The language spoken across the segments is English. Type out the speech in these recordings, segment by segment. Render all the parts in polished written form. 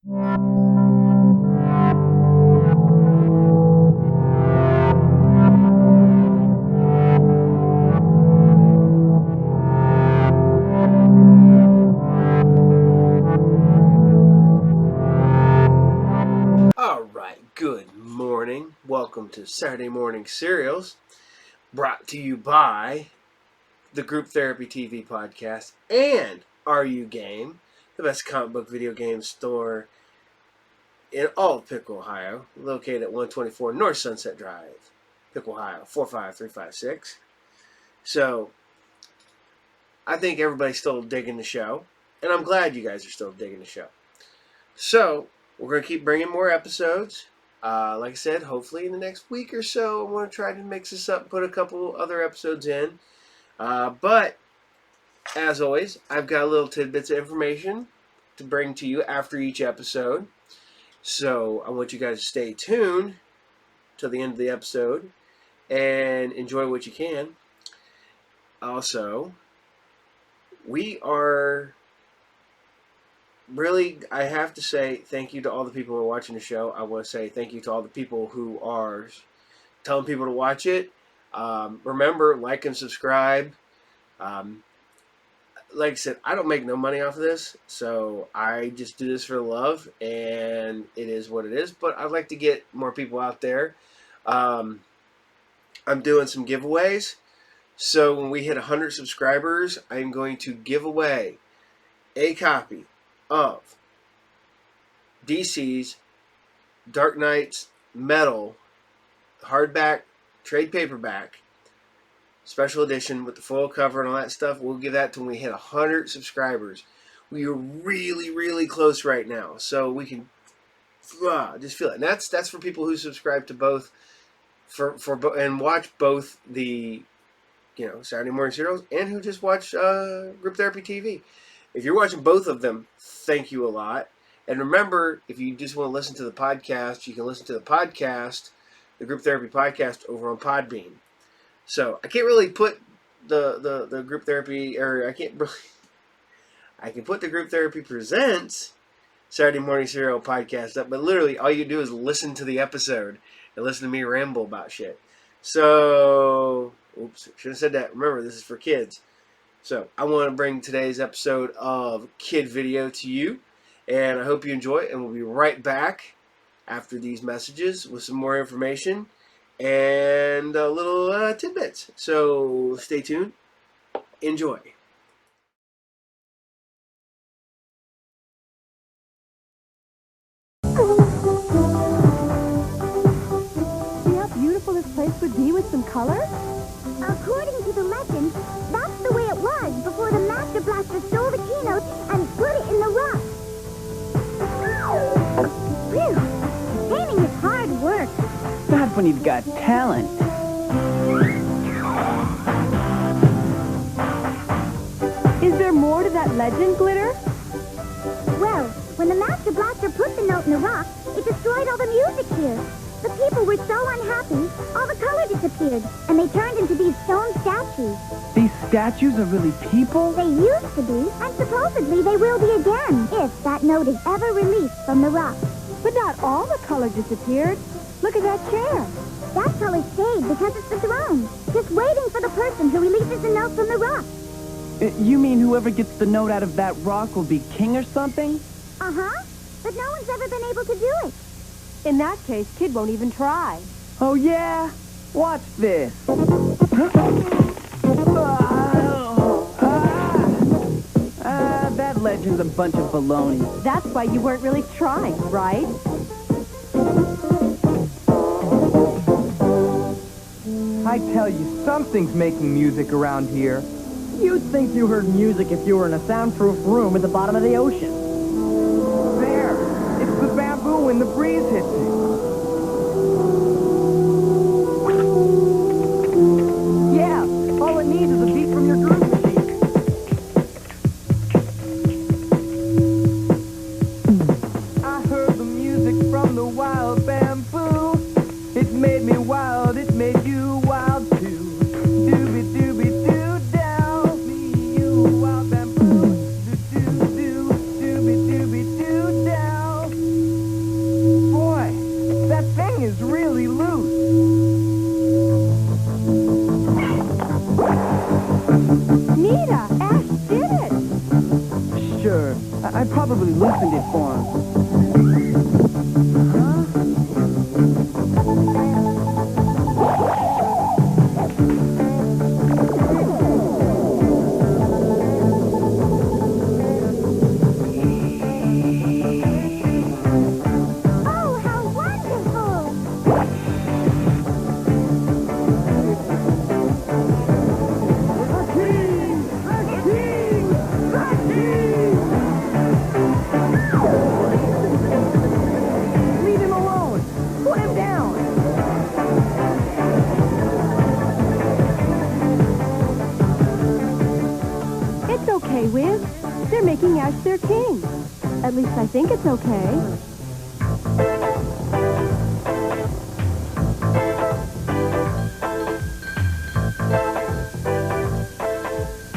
Good morning. Welcome to Saturday Morning Serials, brought to you by the Group Therapy TV podcast and RU Game, the best comic book video game store in all of Pickle, Ohio, located at 124 North Sunset Drive, Pickle, Ohio, 45356. So, I think everybody's still digging the show, and I'm glad you guys are still digging the show. So, we're going to keep bringing more episodes. Like I said, hopefully in the next week or so, I want to try to mix this up, put a couple other episodes in. But, as always, I've got little tidbits of information to bring to you after each episode. So, I want you guys to stay tuned till the end of the episode and enjoy what you can. Also, we are... Really, I have to say thank you to all the people who are watching the show. I want to say thank you to all the people who are telling people to watch it. Remember, like and subscribe. Like I said, I don't make no money off of this, so I just do this for love, and it is what it is. But I'd like to get more people out there. I'm doing some giveaways. So when we hit 100 subscribers, I'm going to give away a copy of DC's Dark Knight's Metal hardback, trade paperback, special edition with the full cover and all that stuff. We'll give that to when we hit 100 subscribers. We are really, really close right now, so we can just feel it. And that's for people who subscribe to both, and watch both the Saturday Morning Serials and who just watch Group Therapy TV. If you're watching both of them, thank you a lot. And remember, if you just want to listen to the podcast, you can listen to the podcast, the Group Therapy podcast, over on Podbean. So I can't really put the Group Therapy, or I can put the Group Therapy Presents Saturday Morning Serial podcast up, but literally all you do is listen to the episode and listen to me ramble about shit. So, oops, should have said that. Remember, this is for kids. So, I want to bring today's episode of Kid Video to you, and I hope you enjoy it, and we'll be right back after these messages with some more information and a little tidbits. So, stay tuned. Enjoy. See how beautiful this place would be with some color? According to the legend, that's the way it was before the Master Blaster stole the keynote and put it in the rock. Phew! Painting is hard work. Not when you've got talent. Is there more to that legend, Glitter? Well, when the Master Blaster put the note in the rock, it destroyed all the music here. The people were so unhappy, all the color disappeared, and they turned into these stone statues. These statues are really people? They used to be, and supposedly they will be again, if that note is ever released from the rock. But not all the color disappeared. Look at that chair. That color stayed because it's the throne, just waiting for the person who releases the note from the rock. You mean whoever gets the note out of that rock will be king or something? Uh-huh, but no one's ever been able to do it. In that case, Kid won't even try. Oh, yeah? Watch this. That legend's a bunch of baloney. That's why you weren't really trying, right? I tell you, something's making music around here. You'd think you heard music if you were in a soundproof room at the bottom of the ocean. There! It's the bamboo when the breeze hits it. Yeah, all it needs is a beat from your groove machine. I heard the music from the wild bamboo. It made me wild, it made you wild too. Doobie-doobie-doo down, me you wild bamboo. Do-do-do, Oh, how wonderful! Leave him alone. Put him down. It's okay, Wiz. They're making Ash their king. At least I think it's okay.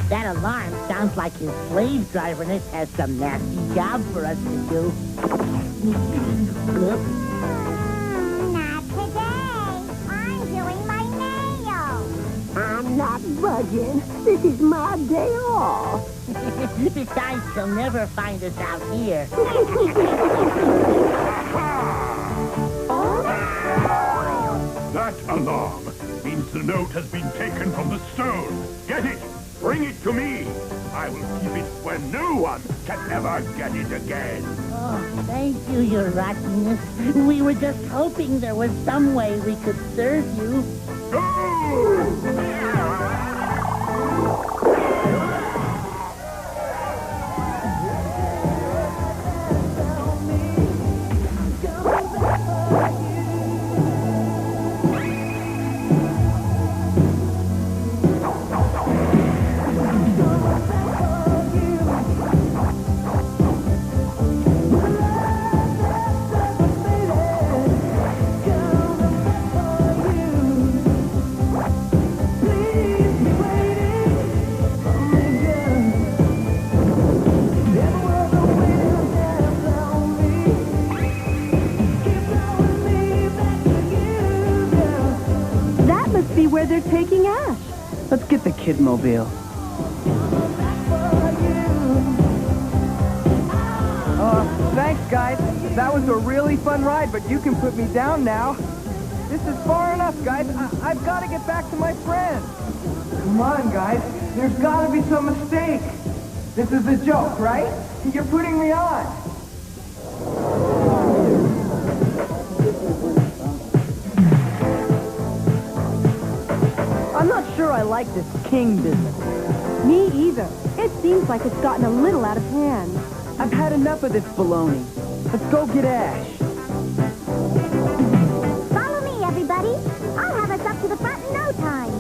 That alarm sounds like his slave driverness has some nasty job for us to do. Not today. I'm doing my nails. I'm not budging. This is my day off. Besides, he'll never find us out here. That alarm means the note has been taken from the stone. Get it! Bring it to me! I will keep it where no one can ever get it again. Oh, thank you, your rottiness. We were just hoping there was some way we could serve you. Go! That must be where they're taking Ash. Let's get the Kidmobile. Thanks, guys. That was a really fun ride, but you can put me down now. This is far enough, guys. I've got to get back to my friends. Come on, guys. There's got to be some mistake. This is a joke, right? You're putting me on. I'm not sure I like this king business. Me either. It seems like it's gotten a little out of hand. I've had enough of this baloney. Let's go get Ash. Follow me, everybody. I'll have us up to the front in no time.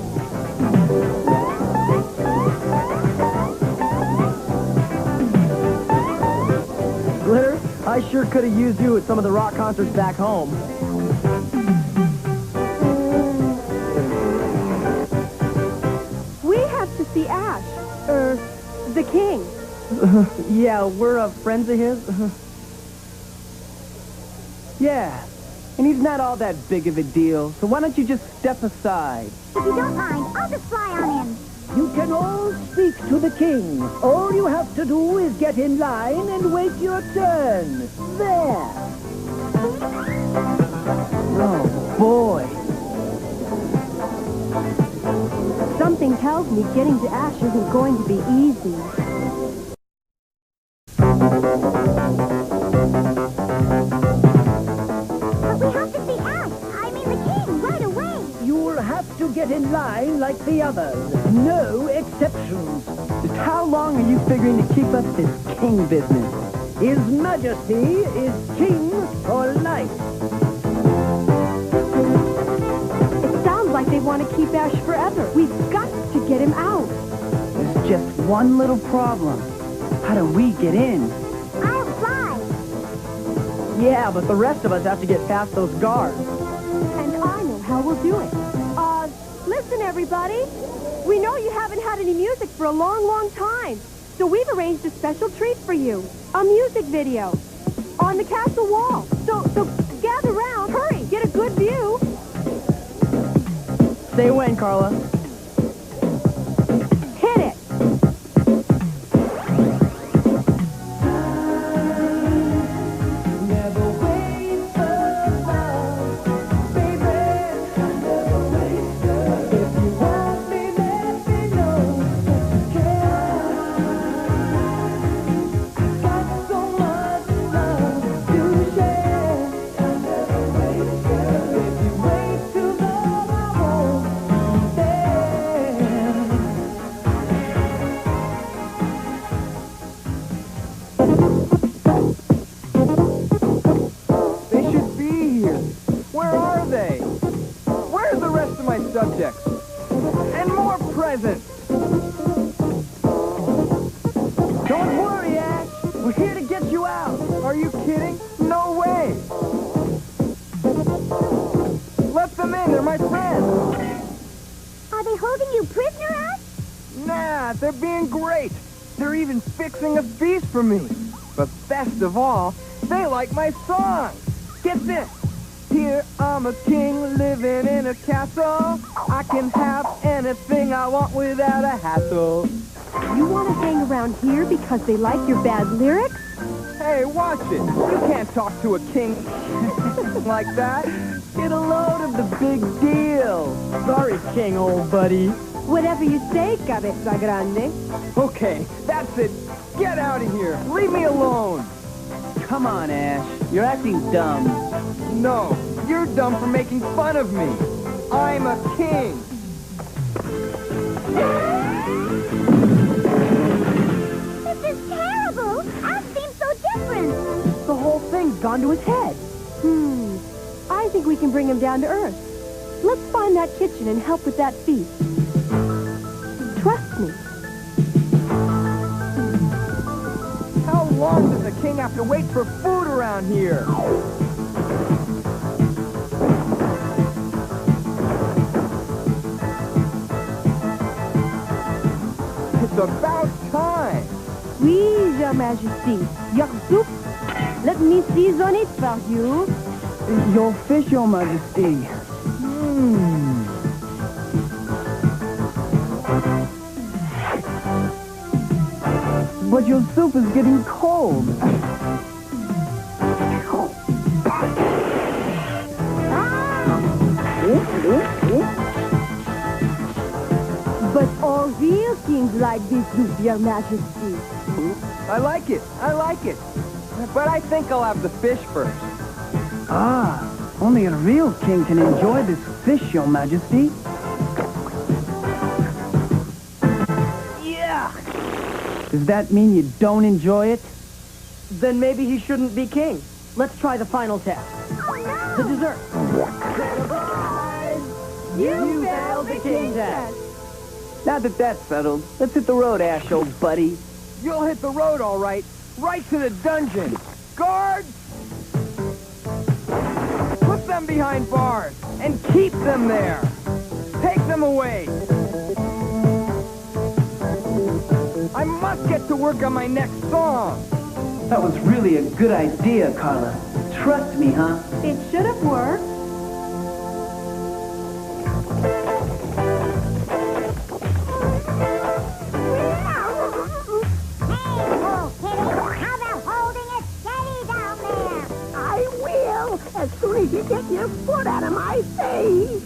Glitter, I sure could have used you at some of the rock concerts back home. We have to see Ash. The king. Yeah, we're friends of his. Yeah, and he's not all that big of a deal, so why don't you just step aside? If you don't mind, I'll just fly on in. You can all speak to the king. All you have to do is get in line and wait your turn. There. Oh, boy. Something tells me getting to Ash isn't going to be easy. But we have to see Ash. I mean the king, right away. You'll have to get in line like the others. No exceptions. Just how long are you figuring to keep up this king business? His Majesty is king for life. It sounds like they want to keep Ash forever. We've got to get him out. There's just one little problem. How do we get in? I'll fly. Yeah, but the rest of us have to get past those guards. And I know how we'll do it. Listen, everybody. We know you haven't had any music for a long, long time. So we've arranged a special treat for you. A music video. On the castle wall. So gather round. Hurry, get a good view. Say when, Carla. Hit it. them in. They're my friends. Are they holding you prisoner, Ash? Nah, they're being great. They're even fixing a feast for me. But best of all, they like my song. Get this. Here I'm a king living in a castle. I can have anything I want without a hassle. You want to hang around here because they like your bad lyrics? Hey, watch it. You can't talk to a king like that. Get a load of the big deal. Sorry, King, old buddy. Whatever you say, Cabeza Grande. Okay, that's it. Get out of here. Leave me alone. Come on, Ash. You're acting dumb. No, you're dumb for making fun of me. I'm a king. This is terrible. Ash seems so different. The whole thing's gone to his head. I think we can bring him down to earth. Let's find that kitchen and help with that feast. Trust me. How long does the king have to wait for food around here? It's about time. Oui, Your Majesty. Your soup. Let me season it for you. Your fish, Your Majesty. But your soup is getting cold. But all real kings like this soup, Your Majesty. I like it. I like it. But I think I'll have the fish first. Ah, only a real king can enjoy this fish, Your Majesty. Yeah. Does that mean you don't enjoy it? Then maybe he shouldn't be king. Let's try the final test. The dessert. You failed the king test. Now that that's settled, let's hit the road, Ash, old buddy. You'll hit the road, all right. Right to the dungeon. Guards! Put them behind bars and keep them there. Take them away. I must get to work on my next song. That was really a good idea, Carla. Trust me, huh? It should have worked. As soon as you get your foot out of my face.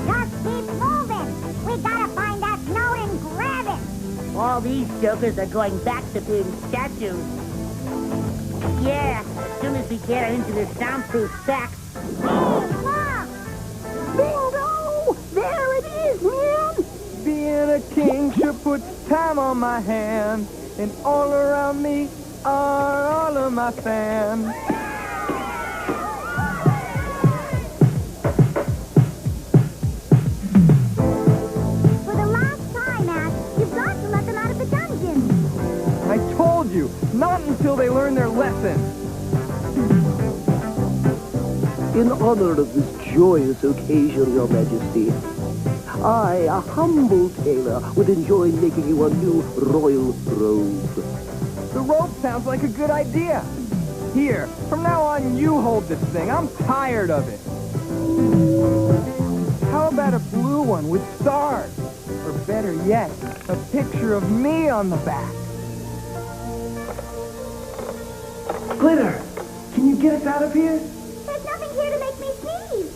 Just keep moving. We gotta find that note and grab it. All these jokers are going back to being statues. Yeah, as soon as we get her into the soundproof sack. Hey, look! Bingo! There it is, man! Being a king sure puts time on my hand. And all around me are all of my fans. I told you, not until they learn their lesson. In honor of this joyous occasion, Your Majesty, I, a humble tailor, would enjoy making you a new royal robe. The rope sounds like a good idea. Here, from now on, you hold this thing. I'm tired of it. How about a blue one with stars? Or better yet, a picture of me on the back. Glitter, can you get us out of here? There's nothing here to make me sneeze.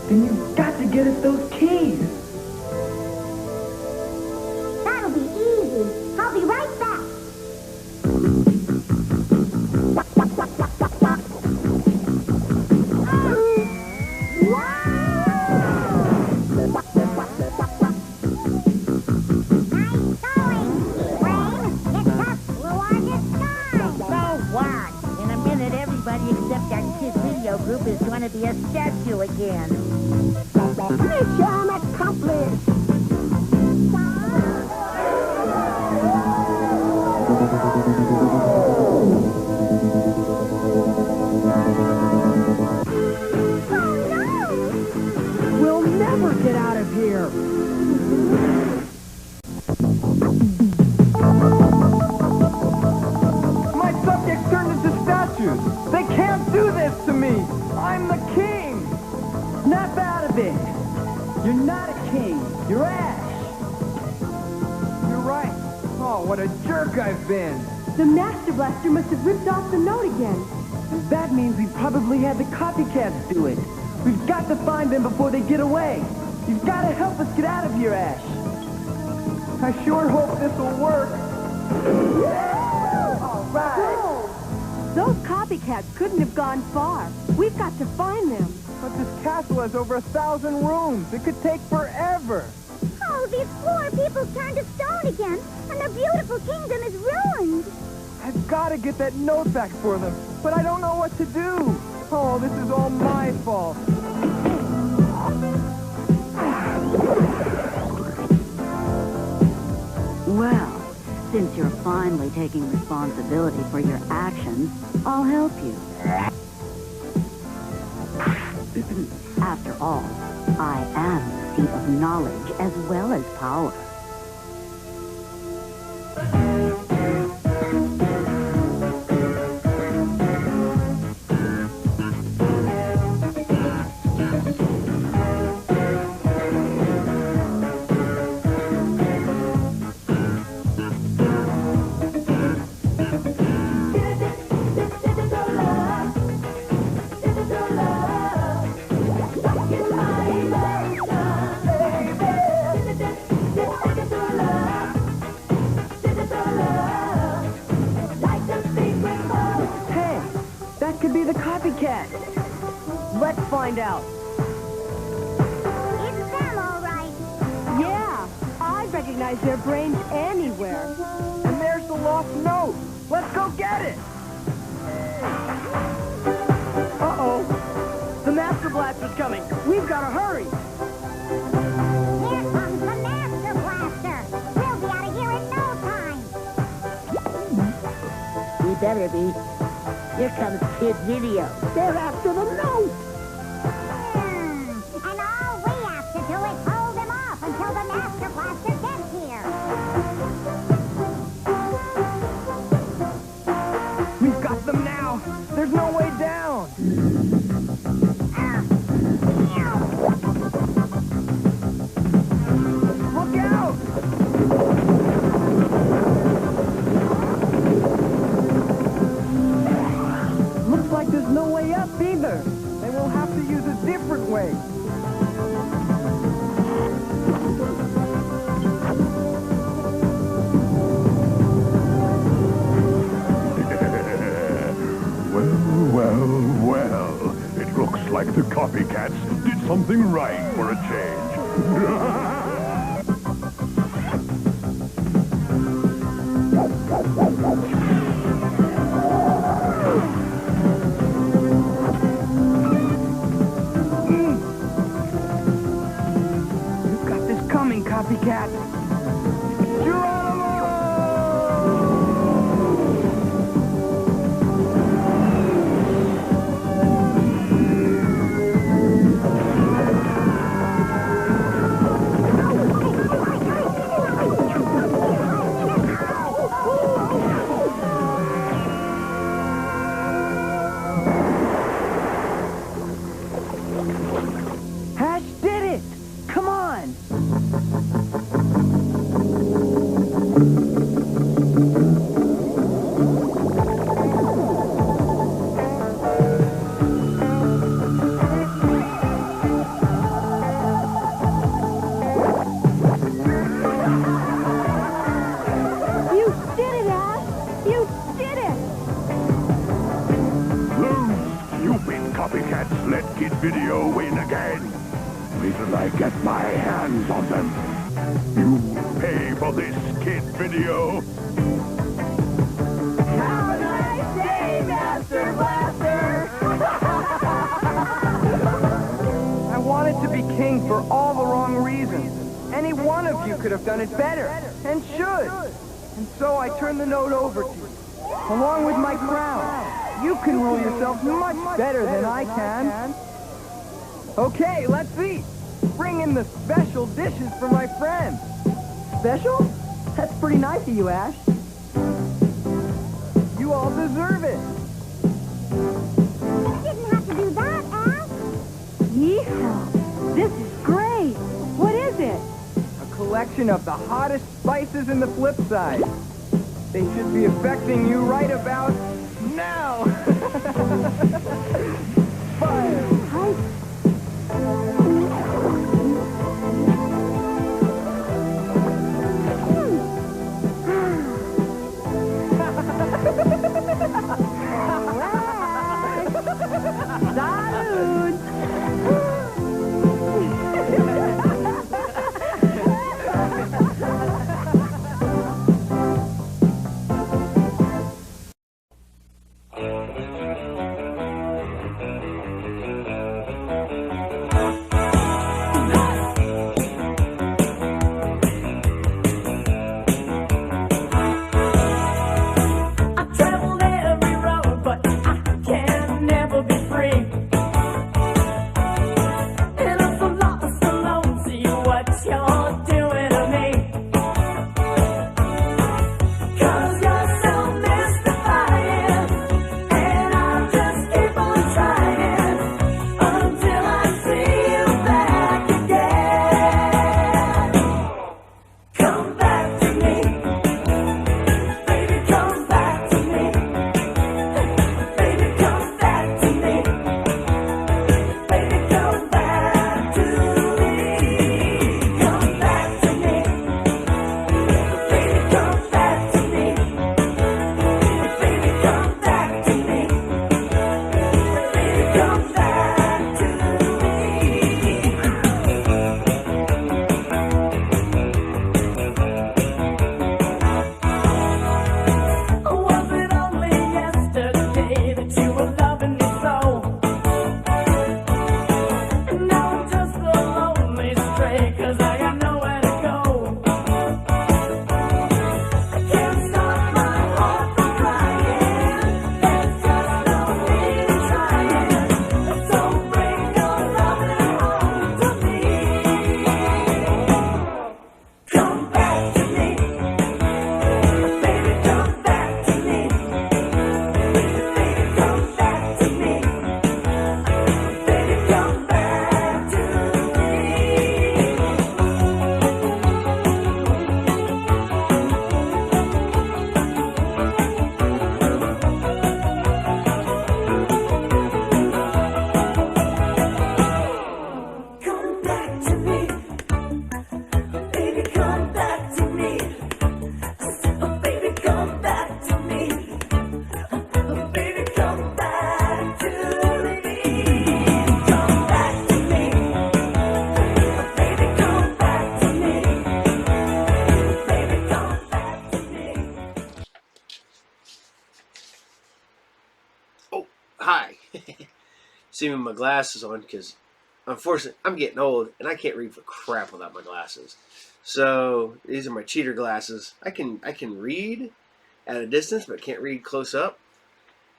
Then you've got to get us those keys. That'll be easy. I'll be right back. Group is going to be a statue again. Mission accomplished! We'll My subjects turned into statues. They can't do this to me. I'm the king. Snap out of it. You're not a king. You're Ash. You're right. Oh, what a jerk I've been. The Master Blaster must have ripped off the note again. That means we probably had the copycats do it. We've got to find them before they get away. You've got to help us get out of here, Ash. I sure hope this will work. All right. Whoa! Those copycats couldn't have gone far. We've got to find them. But this castle has over 1,000 rooms. It could take forever. Oh, these poor people turned to stone again, and their beautiful kingdom is ruined. I've got to get that note back for them, but I don't know what to do. Oh, this is all my fault. Well, since you're finally taking responsibility for your actions, I'll help you. After all, I am the seat of knowledge as well as power. Hey, that could be the copycat. Let's find out. It's them, all right. Yeah, I recognize their brains anywhere. And there's the lost note. Let's go get it. Uh-oh. The Master Blaster's coming. We've got to hurry. Here comes the Master Blaster. We'll be out of here in no time. We better be. Here comes Kid Video. They're after the note. And all we have to do is hold them off until the Master Blaster gets here. We've got them now. There's no way down. Look out! Looks like there's no way up either. Then we'll have to use a different way. Well. It looks like the copycats did something right for a change. You've got this coming, copycat. Geronimo! Ash did it! Come on! You did it, Ash! You did it! Those stupid copycats let Kid Video win again. Wait till I get my hands on them. You pay for this, Kid Video. Have a nice day, Master Blaster! I wanted to be king for all the wrong reasons. Any one of you could have done it better, and should. And so I turned the note over to you, along with my crown. You can rule yourself much better than I can. Okay, let's eat. bring in the special dishes for my friends. Special? That's pretty nice of you, Ash. You all deserve it. You didn't have to do that, Ash. Yeehaw! This is great! What is it? A collection of the hottest spices in the flip side. They should be affecting you right about now. Fire. Hi. See me with my glasses on because, unfortunately, I'm getting old and I can't read for crap without my glasses. So these are my cheater glasses. I can read at a distance, but can't read close up.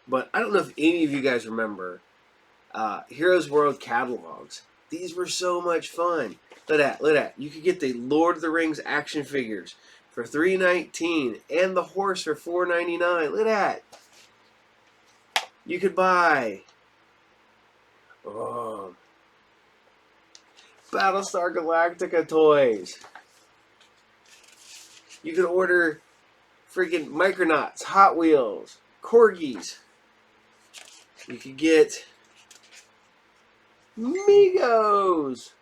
But I don't know if any of you guys remember Heroes World catalogs. These were so much fun. Look at that. You could get the Lord of the Rings action figures for $3.19 and the horse for $4.99. Look at that. You could buy Battlestar Galactica toys. You could order freaking Micronauts, Hot Wheels, Corgis. You could get Migos.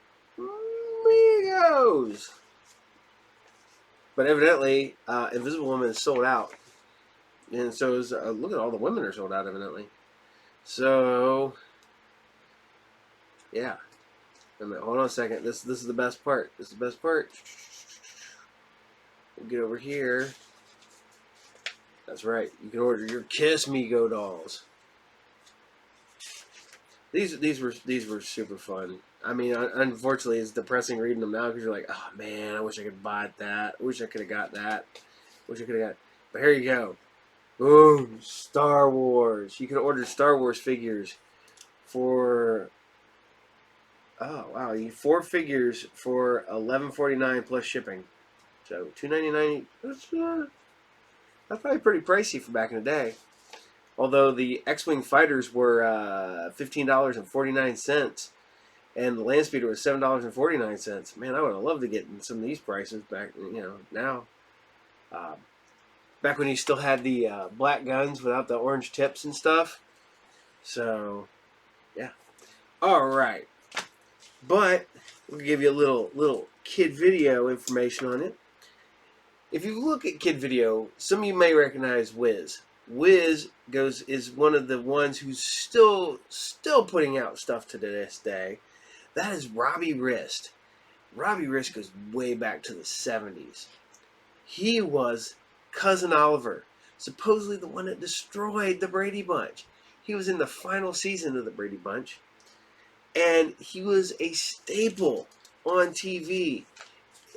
But evidently, Invisible Woman is sold out. And so is, look at all the women are sold out, evidently. So, yeah. Hold on a second. This is the best part. This is the best part. We'll get over here. That's right. You can order your Kiss Me Go dolls. These were super fun. I mean, unfortunately, it's depressing reading them now because you're like, oh man, I wish I could buy that. I wish I could have got that. Wish I could have got. But here you go. Boom! Star Wars. You can order Star Wars figures for Oh wow, you 4 figures for $11.49 plus shipping. So $2.99. That's probably pretty pricey for back in the day. Although the X-wing fighters were $15.49, and the Landspeeder was $7.49. Man, I would have loved to get in some of these prices back. Now. Back when you still had the black guns without the orange tips and stuff. So, yeah. All right. But we'll give you a little kid video information on it. If you look at kid video, some of you may recognize Wiz. Wiz is one of the ones who's still putting out stuff to this day. That is Robbie Rist. Robbie Rist goes way back to the 70s. He was Cousin Oliver, supposedly the one that destroyed the Brady Bunch. He was in the final season of the Brady Bunch, and he was a staple on TV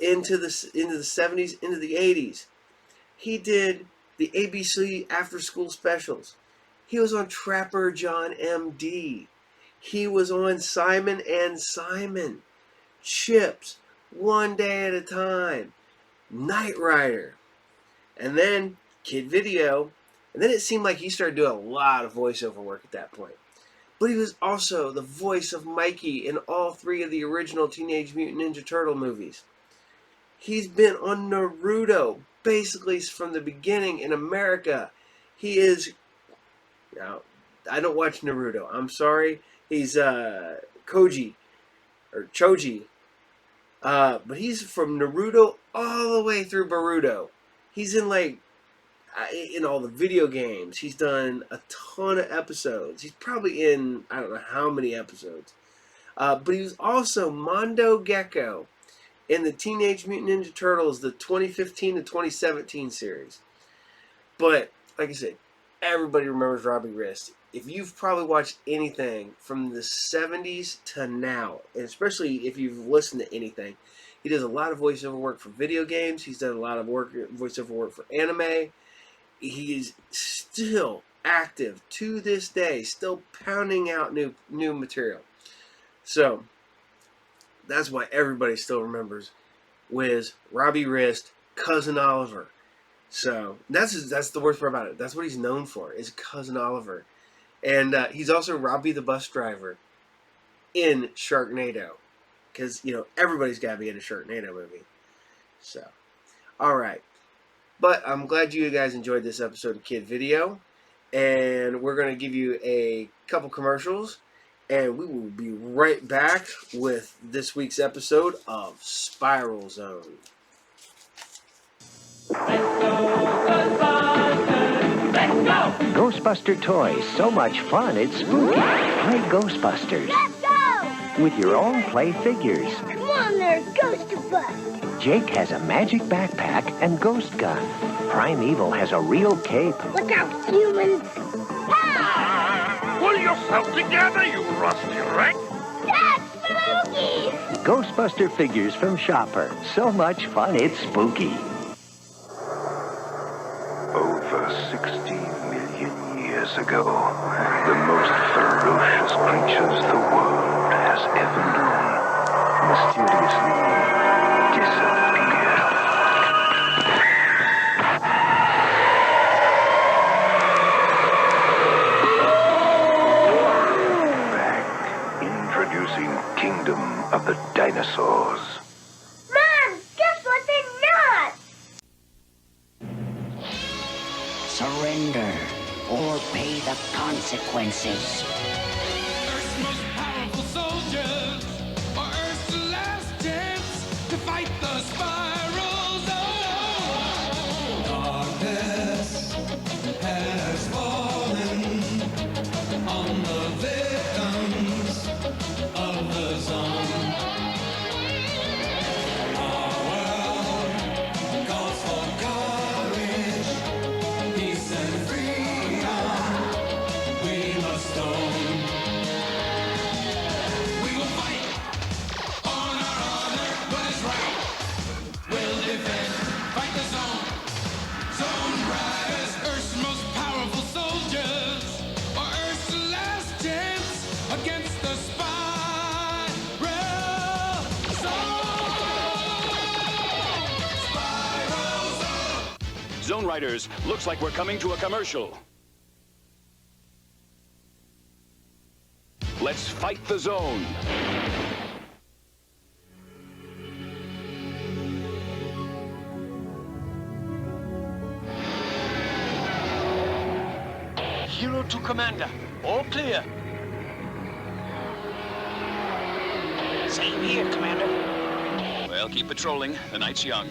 into the 70s, into the 80s. He did the ABC after-school specials. He was on Trapper John M.D. He was on Simon and Simon, Chips, One Day at a Time, Knight Rider, and then Kid Video. And then it seemed like he started doing a lot of voiceover work at that point. But he was also the voice of Mikey in all 3 of the original Teenage Mutant Ninja Turtle movies. He's been on Naruto basically from the beginning in America. He is... Now, I don't watch Naruto. I'm sorry. He's Choji. But he's from Naruto all the way through Boruto. He's in in all the video games. He's done a ton of episodes. He's probably in, I don't know how many episodes. But he was also Mondo Gecko in the Teenage Mutant Ninja Turtles, the 2015 to 2017 series. But, like I said, everybody remembers Robbie Rist. If you've probably watched anything from the 70s to now, and especially if you've listened to anything, he does a lot of voiceover work for video games. He's done a lot of voiceover work for anime. He is still active to this day, still pounding out new material. So, that's why everybody still remembers Wiz, Robbie Rist, Cousin Oliver. So, that's the worst part about it. That's what he's known for, is Cousin Oliver. And he's also Robbie the bus driver in Sharknado. Because, everybody's got to be in a Sharknado movie. So, alright. But I'm glad you guys enjoyed this episode of Kid Video. And we're going to give you a couple commercials. And we will be right back with this week's episode of Spiral Zone. Ghostbuster toys, so much fun, it's spooky. Play Ghostbusters. Let's go! With your own play figures. Come on there, Ghost to Bust. Jake has a magic backpack and ghost gun. Primeval has a real cape. Look out, humans! Pull yourself together, you rusty wreck! That's spooky! Ghostbuster figures from Shopper. So much fun, it's spooky. Over 60 million years ago, the most ferocious creatures the world has ever known mysteriously disappeared. Back, introducing Kingdom of the Dinosaurs. Mom, guess what? They're not! Surrender or pay the consequences. Earth's most powerful soldiers are Earth's last chance to fight the spiral zone. Darkness has fallen on the victims of the zone. Our world calls for courage, peace and freedom. We must own. We will fight on our honor, what is right. We'll defend, fight the zone. Zone riders, Earth's most powerful soldiers, are Earth's last chance against the spiral Zone Riders, looks like we're coming to a commercial. Let's fight the zone. Hero to Commander. All clear. Same here, Commander. Well, keep patrolling. The night's young.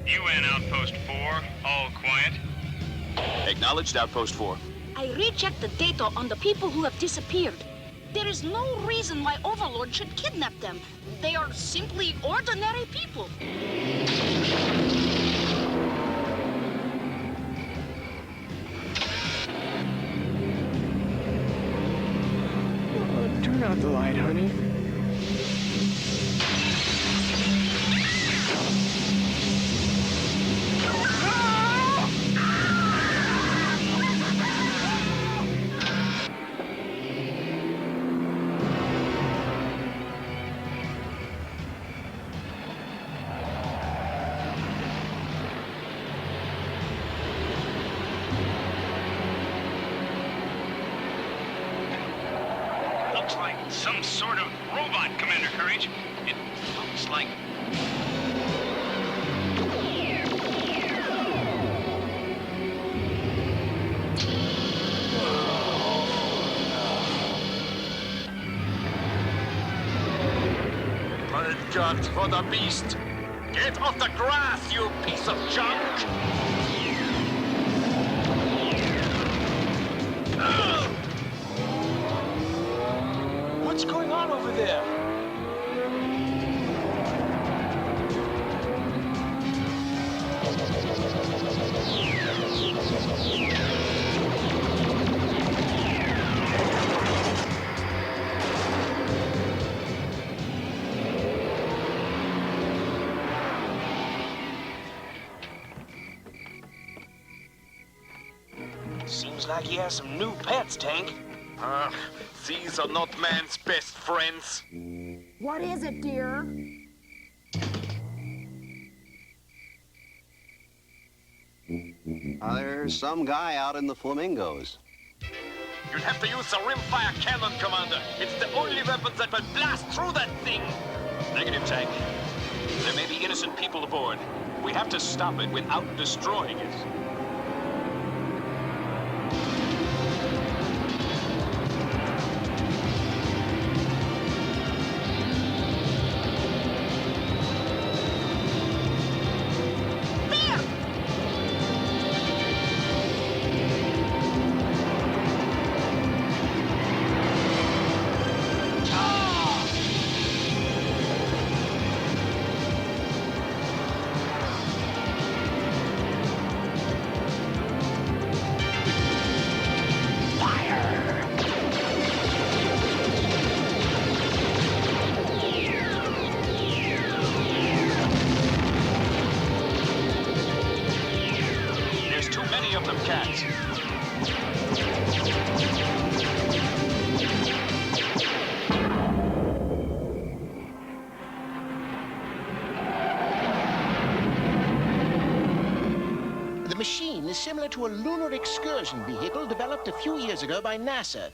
UN Outpost 4, all quiet. Acknowledged, Outpost 4. I rechecked the data on the people who have disappeared. There is no reason why Overlord should kidnap them. They are simply ordinary people. Turn out the light, honey. Looks like some sort of robot, Commander Courage. It looks like... My God, what a beast! Get off the grass, you piece of junk! What's going on over there? Seems like he has some new pets, Tank. These are not man's best friends. What is it, dear? There's some guy out in the flamingos. You'll have to use the rimfire cannon, Commander. It's the only weapon that will blast through that thing. Negative, Tank. There may be innocent people aboard. We have to stop it without destroying it. Of them cats. The machine is similar to a lunar excursion vehicle developed a few years ago by NASA,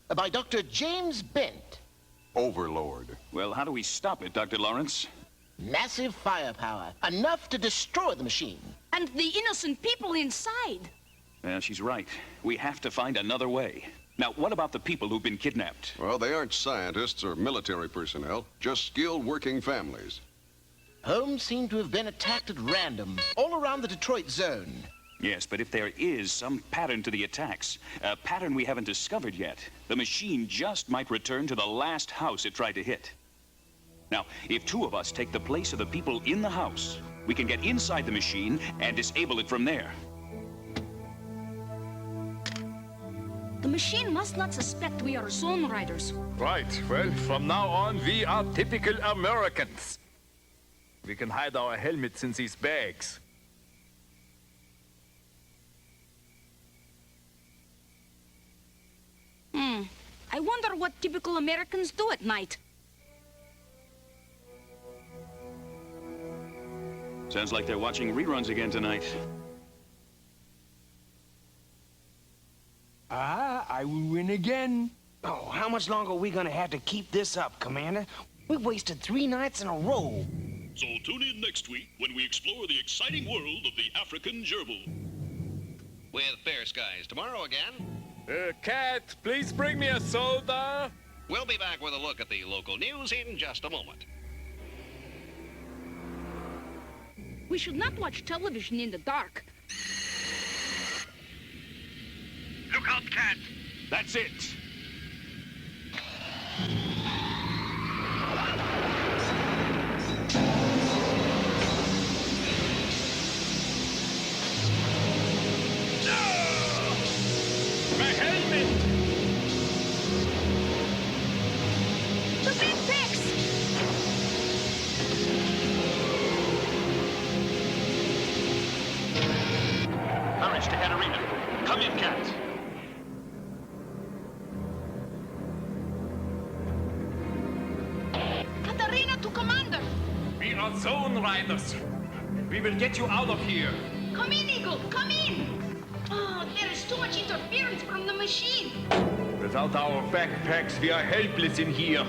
by Dr. James Bent. Overlord. Well, how do we stop it, Dr. Lawrence? Massive firepower, enough to destroy the machine. And the innocent people inside. Well, she's right. We have to find another way. Now, what about the people who've been kidnapped? Well, they aren't scientists or military personnel, just skilled working families. Homes seem to have been attacked at random, all around the Detroit zone. Yes, but if there is some pattern to the attacks, a pattern we haven't discovered yet, the machine just might return to the last house it tried to hit. Now, if two of us take the place of the people in the house, we can get inside the machine and disable it from there. The machine must not suspect we are Zone Riders. Right. Well, from now on, we are typical Americans. We can hide our helmets in these bags. I wonder what typical Americans do at night. Sounds like they're watching reruns again tonight. I will win again. Oh, how much longer are we gonna have to keep this up, Commander? We wasted 3 nights in a row. So tune in next week when we explore the exciting world of the African gerbil. With Fair Skies tomorrow again. Cat, please bring me a soda. We'll be back with a look at the local news in just a moment. We should not watch television in the dark. Look out, Cat! That's it! My helmet! The big pigs! Courage to Katarina. Come in, Cat. Katarina to Commander! We are Zone Riders. We will get you out of here. Come in, Eagle! Come in! Oh, there is too much interference from the machine. Without our backpacks, we are helpless in here.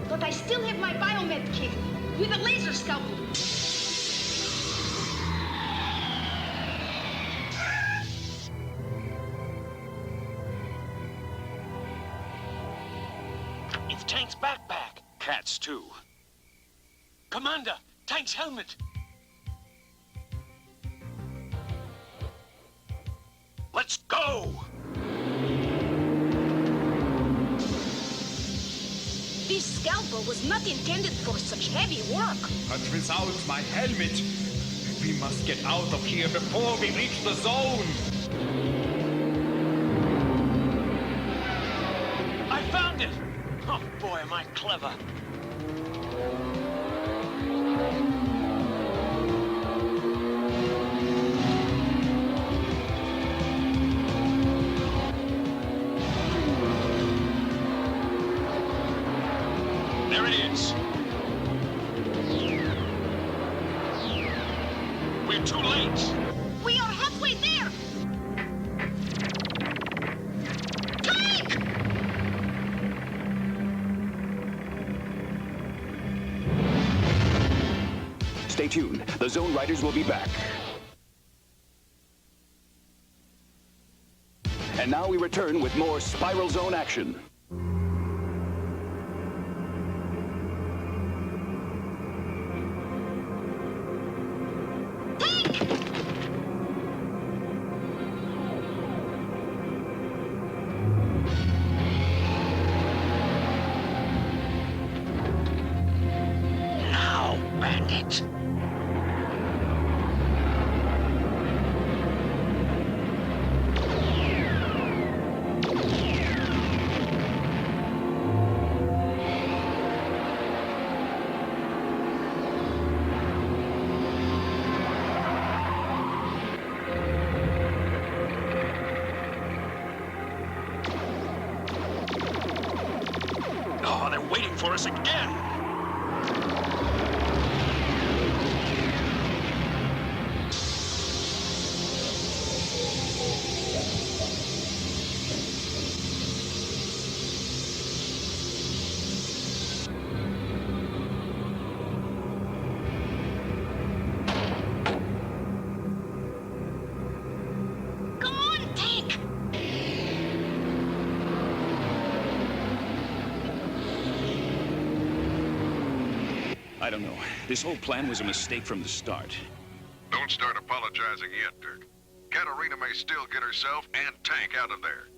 But I still have my biomed kit with a laser scalpel. It's Tank's backpack. Cat's, too. Commander, Tank's helmet. Let's go! This scalpel was not intended for such heavy work. But without my helmet, we must get out of here before we reach the zone. I found it! Oh, boy, am I clever. There it is. We're too late. We are halfway there. Tank! Stay tuned. The Zone Riders will be back. And now we return with more Spiral Zone action. Now, bandit. Oh, they're waiting for us again. Come on, Tank! I don't know. This whole plan was a mistake from the start. Don't start apologizing yet, Dirk. Katarina may still get herself and Tank out of there.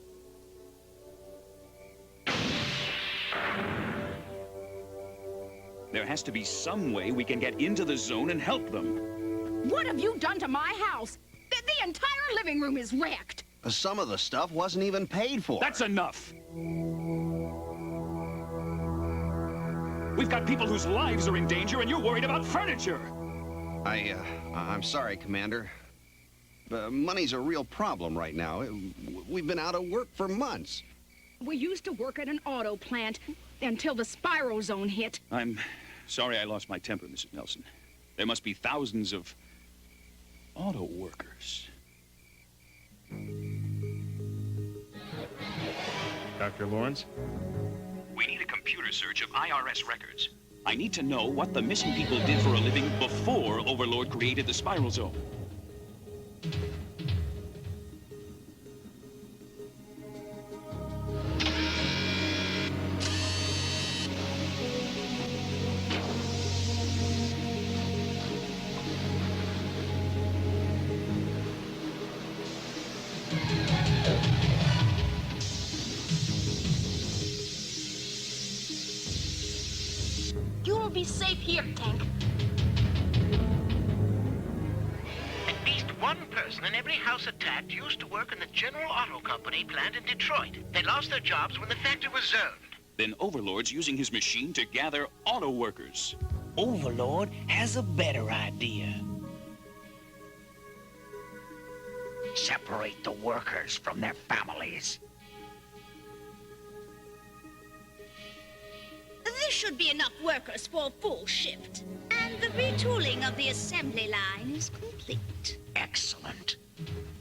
There has to be some way we can get into the zone and help them. What have you done to my house? The entire living room is wrecked. Some of the stuff wasn't even paid for. That's enough! We've got people whose lives are in danger, and you're worried about furniture! I'm sorry, Commander. Money's a real problem right now. We've been out of work for months. We used to work at an auto plant until the Spyro Zone hit. I'm sorry I lost my temper, Mrs. Nelson. There must be thousands of auto workers. Dr. Lawrence? We need a computer search of IRS records. I need to know what the missing people did for a living before Overlord created the Spiral Zone. You'll be safe here, Tank. At least one person in every house attacked used to work in the General Auto Company plant in Detroit. They lost their jobs when the factory was zoned. Then Overlord's using his machine to gather auto workers. Overlord has a better idea. Separate the workers from their families. There should be enough workers for a full shift. And the retooling of the assembly line is complete. Excellent.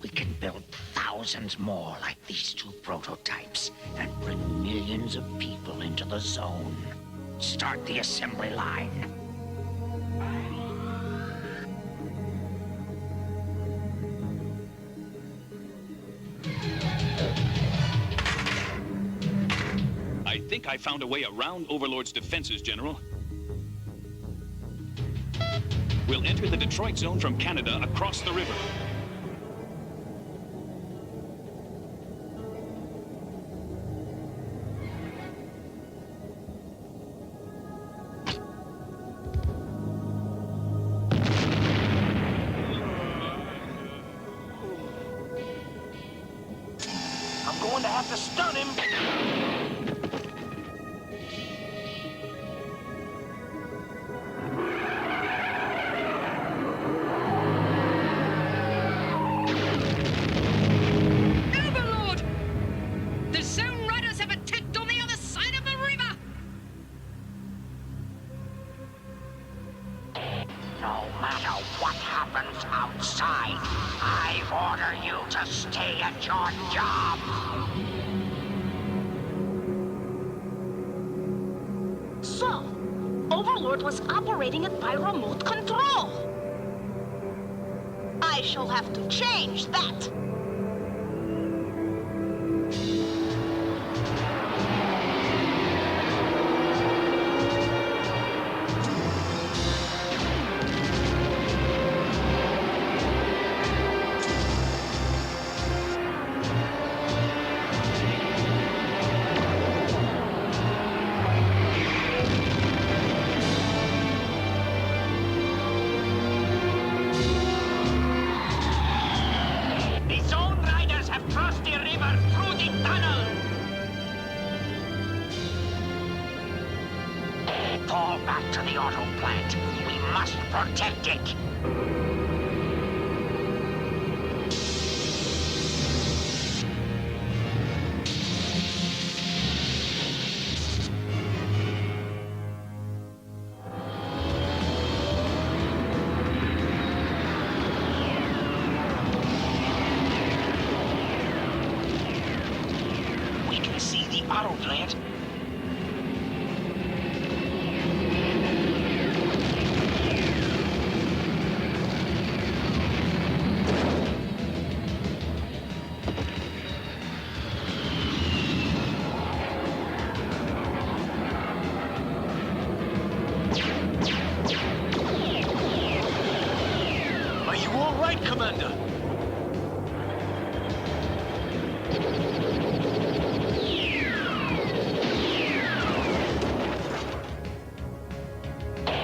We can build thousands more like these two prototypes and bring millions of people into the zone. Start the assembly line. I think I found a way around Overlord's defenses, General. We'll enter the Detroit zone from Canada across the river. I'm going to have to stun him. Overlord! The Zone Riders have attacked on the other side of the river! No matter what happens outside, I order you to stay at your job. So, Overlord was operating it by remote control. I shall have to change that. The Zone Riders have crossed the river through the tunnel. Fall back to the auto plant. We must protect it. We can see the auto plant. Are you all right, Commander?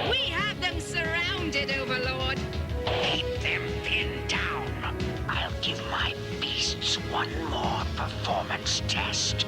We have them surrounded, Overlord. Keep them pinned down. I'll give my beasts one more performance test.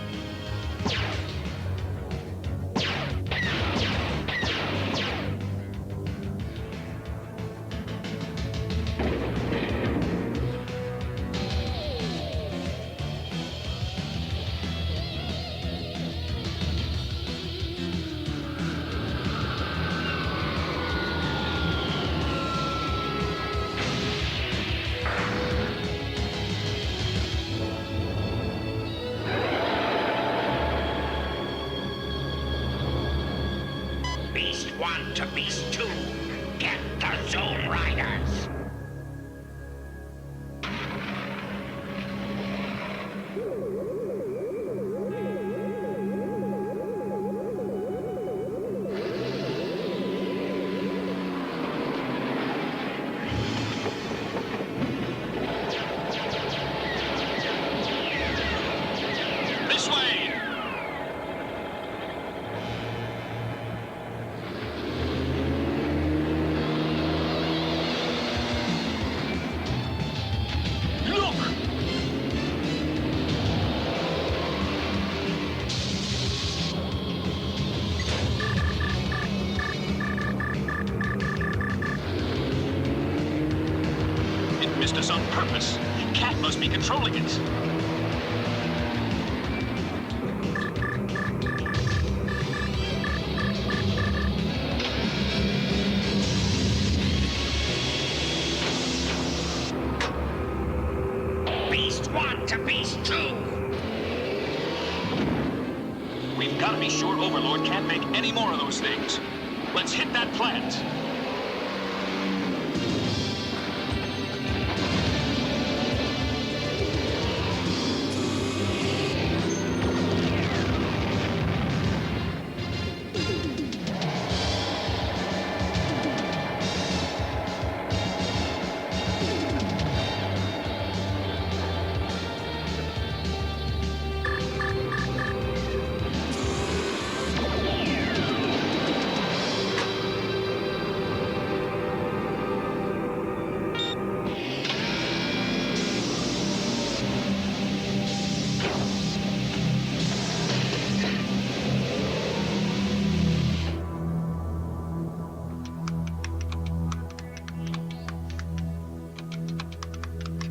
One to Beast 2. Get the Zone Riders. This way! Look! It missed us on purpose. Cat must be controlling it. Beast 1 to Beast 2. We've got to be sure Overlord can't make any more of those things. Let's hit that plant.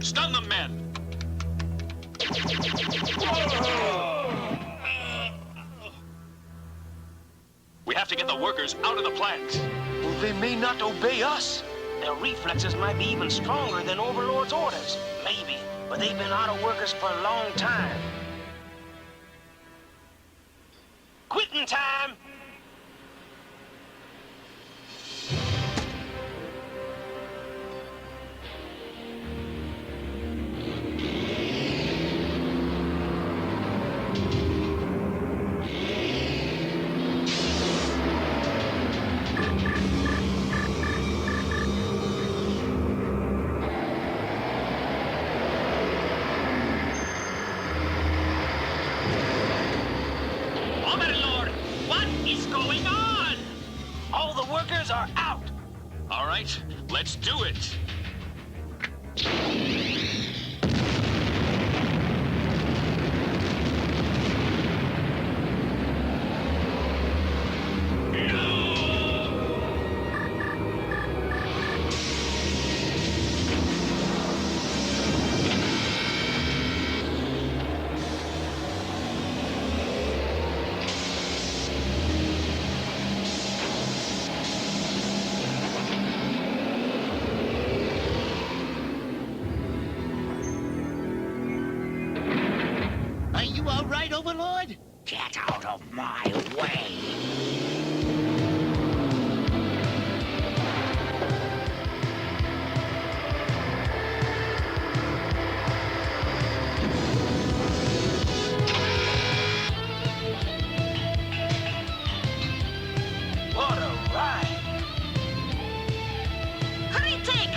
Stun them, men! We have to get the workers out of the plant. Well, they may not obey us. Their reflexes might be even stronger than Overlord's orders. Maybe, but they've been out of workers for a long time. Quitting time! Overlord, what is going on? All the workers are out! All right, let's do it. Are you all right, Overlord? Get out of my way. What a ride! Hurry, take!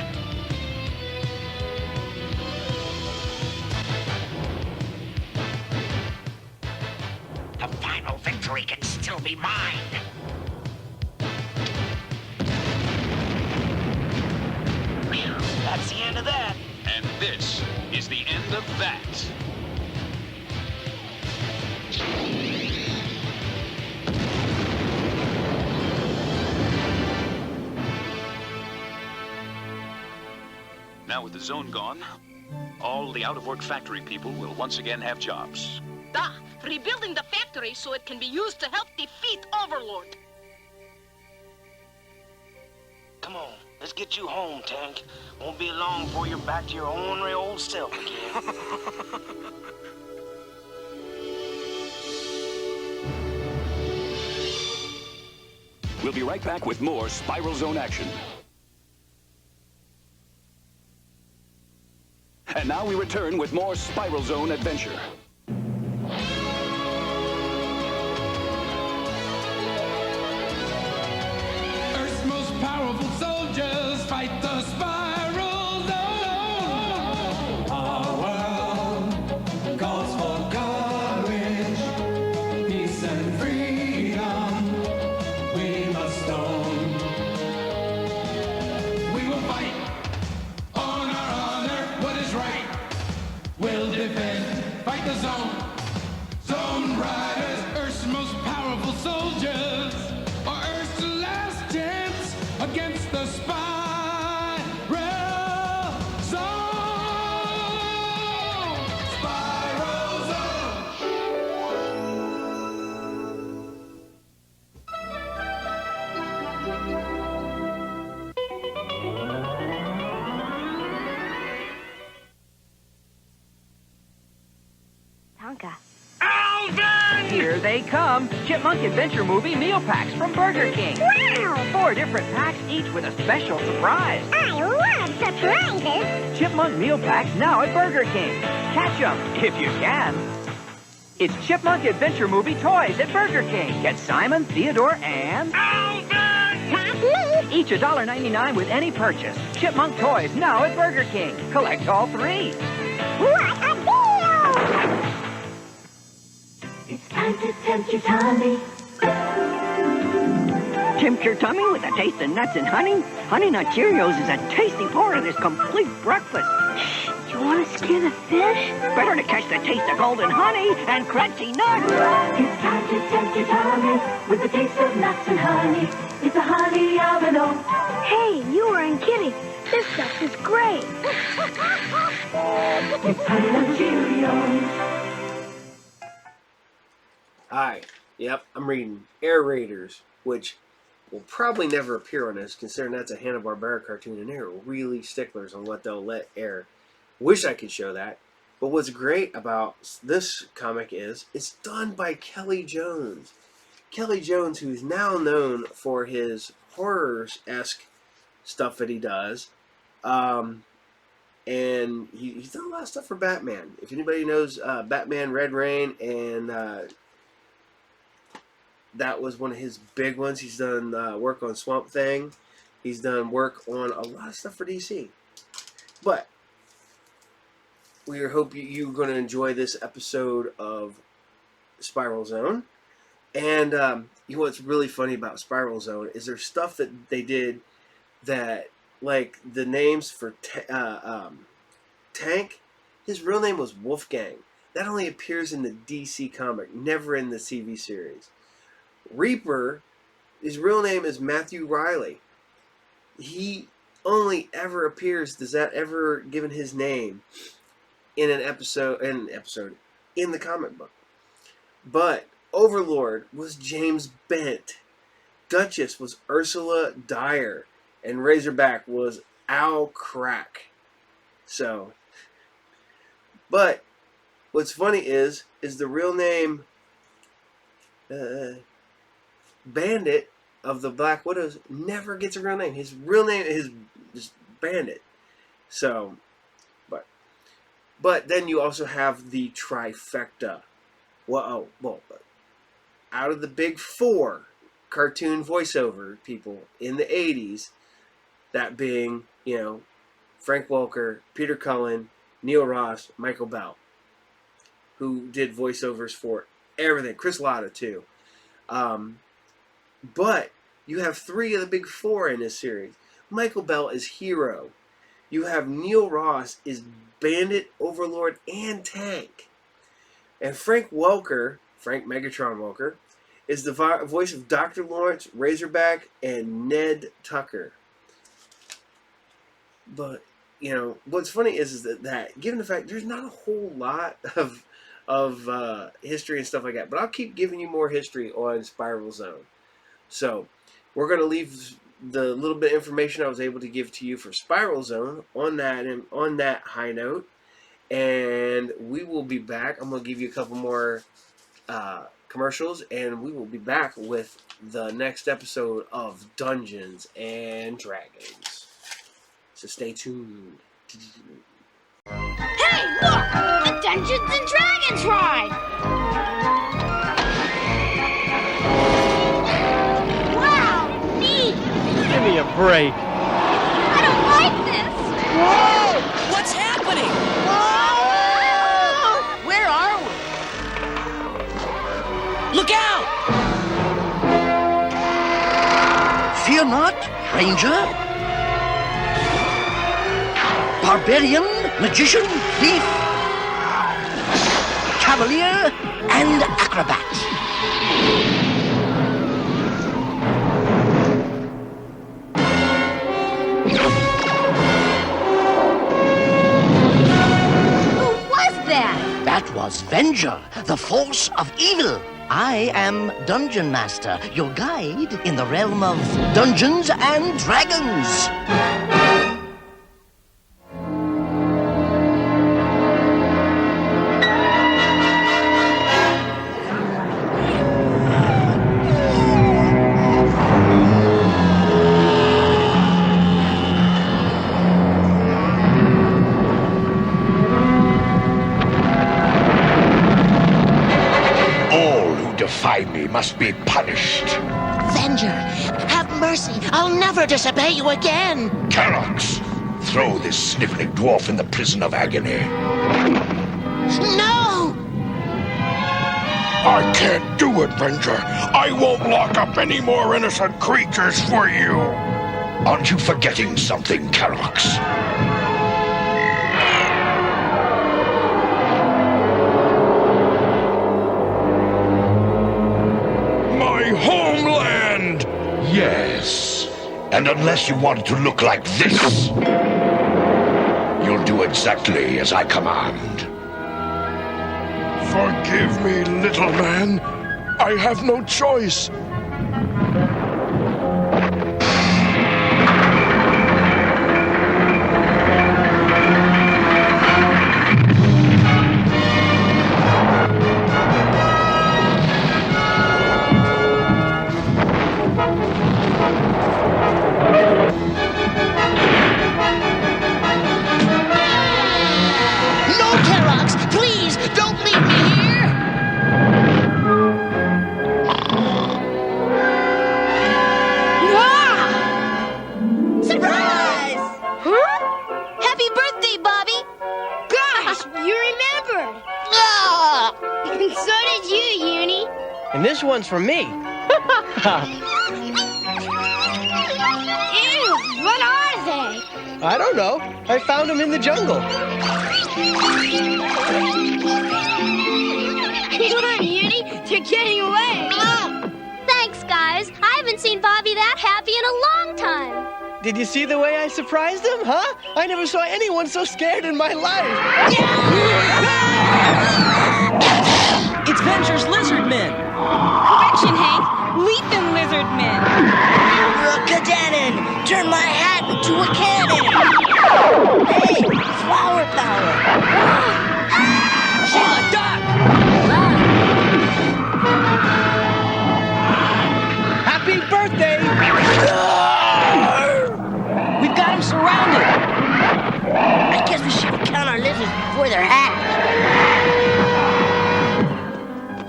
The final victory can still be mine. That's the end of that. And this is the end of that. Now with the zone gone, all the out-of-work factory people will once again have jobs. Rebuilding the factory so it can be used to help defeat Overlord. Come on, let's get you home, Tank. Won't be long before you're back to your ornery old self again. We'll be right back with more Spiral Zone action. And now we return with more Spiral Zone adventure. Earth's most powerful soldiers fight the Spiral Zone. Our world calls for courage, peace and freedom. We must own. We will fight on our honor, what is right. We'll defend, fight the zone. Zone Riders, Earth's most powerful soldiers. Are Earth's last chance against the Spiral Zone. Spiral Zone. Tonka. Alvin! Here they come. Chipmunk Adventure Movie meal packs from Burger King. Wow! 4 different packs, each with a special surprise. I love surprises! Chipmunk meal packs now at Burger King. Catch 'em if you can. It's Chipmunk Adventure Movie toys at Burger King. Get Simon, Theodore, and Alvin! That's me! each $1.99 with any purchase. Chipmunk toys now at Burger King. Collect all 3. What a deal! It's time to tempt your tummy. Tempt your tummy with a taste of nuts and honey? Honey Nut Cheerios is a tasty part of this complete breakfast. Shh, you want to scare the fish? Better to catch the taste of golden honey and crunchy nuts. It's time to tempt your tummy with a taste of nuts and honey. It's a honey oven oat. Hey, you weren't kidding. This stuff is great. It's Honey Nut Cheerios. Hi. Yep, I'm reading Air Raiders, which will probably never appear on this, considering that's a Hanna-Barbera cartoon, and they're really sticklers on what they'll let air. Wish I could show that. But what's great about this comic is it's done by Kelly Jones. Kelly Jones, who's now known for his horror-esque stuff that he does. And he's done a lot of stuff for Batman. If anybody knows Batman Red Rain, and that was one of his big ones. He's done work on Swamp Thing. He's done work on a lot of stuff for DC. But we hope you're going to enjoy this episode of Spiral Zone. And you know what's really funny about Spiral Zone is there's stuff that they did that, like the names for Tank, his real name was Wolfgang. That only appears in the DC comic, never in the TV series. Reaper, his real name is Matthew Riley. He only ever appears, does that ever given his name in an episode in the comic book. But Overlord was James Bent. Duchess was Ursula Dyer. And Razorback was Al Crack. So, but what's funny is the real name Bandit of the Black Widows never gets a real name. His real name is just Bandit. So, but then you also have the trifecta. Well, out of the big 4 cartoon voiceover people in the 80s, that being, you know, Frank Welker, Peter Cullen, Neil Ross, Michael Bell, who did voiceovers for everything. Chris Latta, too. But you have 3 of the big 4 in this series. Michael Bell is Hero. You have Neil Ross is Bandit, Overlord, and Tank. And Frank Welker, Frank Megatron Welker, is the voice of Dr. Lawrence, Razorback, and Ned Tucker. But, you know, what's funny is that given the fact there's not a whole lot of history and stuff like that, but I'll keep giving you more history on Spiral Zone. So, we're going to leave the little bit of information I was able to give to you for Spiral Zone on that high note, and we will be back. I'm going to give you a couple more commercials, and we will be back with the next episode of Dungeons and Dragons. So stay tuned. Hey, look! The Dungeons and Dragons ride! Wow, neat! Give me a break. I don't like this! Whoa! What's happening? Whoa! Where are we? Look out! Fear not, Ranger. Barbarian, magician, thief, cavalier, and acrobat. Who was that? That was Venger, the force of evil. I am Dungeon Master, your guide in the realm of Dungeons and Dragons. Me must be punished. Venger, have mercy. I'll never disobey you again. Karox, throw this sniveling dwarf in the prison of agony. No! I can't do it, Venger. I won't lock up any more innocent creatures for you. Aren't you forgetting something, Karox? Homeland! Yes. And unless you want to look like this, you'll do exactly as I command. Forgive me, little man. I have no choice. And this one's for me. Ew, what are they? I don't know. I found them in the jungle. Come on, Uni. They're getting away. Oh. Thanks, guys. I haven't seen Bobby that happy in a long time. Did you see the way I surprised him, huh? I never saw anyone so scared in my life. It's Venger's lizard men. Correction, Hank. Lethan lizard men. Rook-a-dannon! Turn my hat into a cannon! Hey, flower power! Sheila, duck! Happy birthday! We've got him surrounded. I guess we should count our lizards before they're hatched.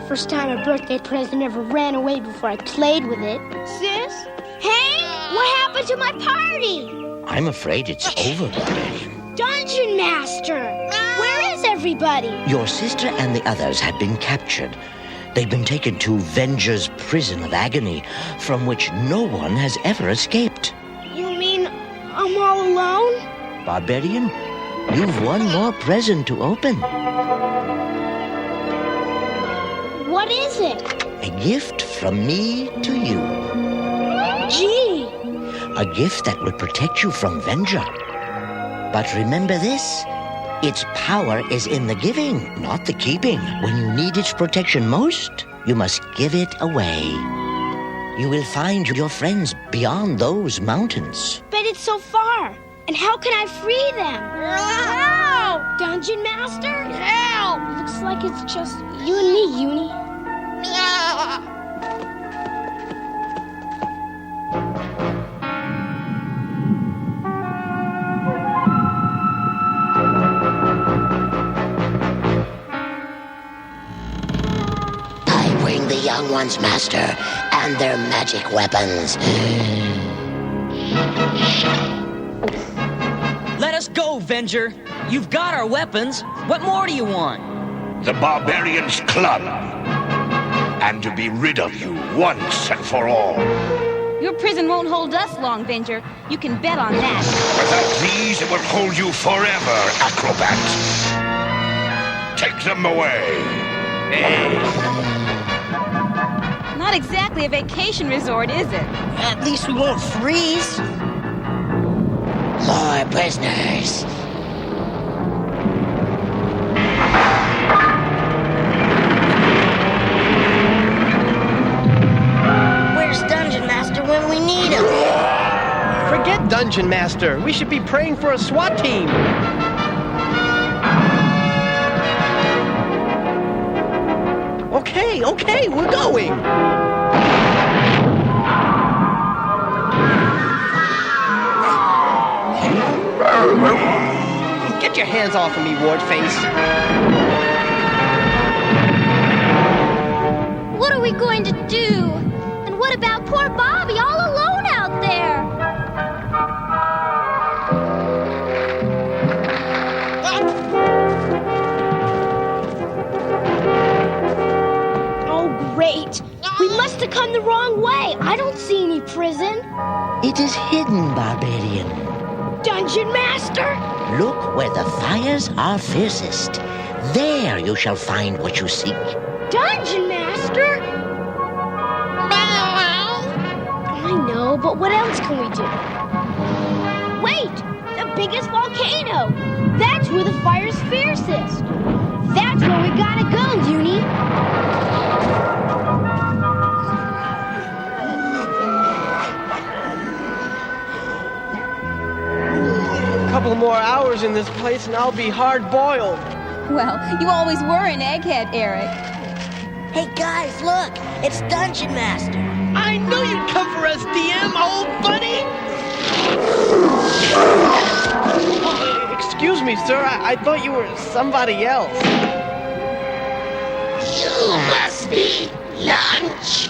First time a birthday present ever ran away before I played with it. Sis? Hey, what happened to my party? I'm afraid it's over already. Dungeon Master! Where is everybody? Your sister and the others have been captured. They've been taken to Venger's prison of agony, from which no one has ever escaped. You mean I'm all alone? Barbarian, you've one more present to open. What is it? A gift from me to you. Gee! A gift that will protect you from Venger. But remember this, its power is in the giving, not the keeping. When you need its protection most, you must give it away. You will find your friends beyond those mountains. But it's so far. And how can I free them? Help! Dungeon Master? Help! Looks like it's just you and me, Uni. Bring the young ones, Master, and their magic weapons. Let us go, Venger. You've got our weapons. What more do you want? The Barbarians Club. And to be rid of you once and for all. Your prison won't hold us long, Venger. You can bet on that. Without these, it will hold you forever, acrobats. Take them away. Not exactly a vacation resort, is it? At least we won't freeze. More prisoners. Where's Dungeon Master when we need him? Forget Dungeon Master. We should be praying for a SWAT team. Okay, we're going. Get your hands off of me, Wardface. What are we going to do? And what about poor Bobby all alone out there? Oh, great. We must have come the wrong way. I don't see any prison. It is hidden, Barbarian. Dungeon Master? Look where the fires are fiercest. There you shall find what you seek. Dungeon Master? I know, but what else can we do? Wait! The biggest volcano! That's where the fire's fiercest! That's where we gotta go, Uni! A couple more hours in this place and I'll be hard-boiled. Well, you always were an egghead, Eric. Hey, guys, look! It's Dungeon Master. I knew you'd come for us, DM, old buddy! Oh, excuse me, sir. I thought you were somebody else. You must be lunch.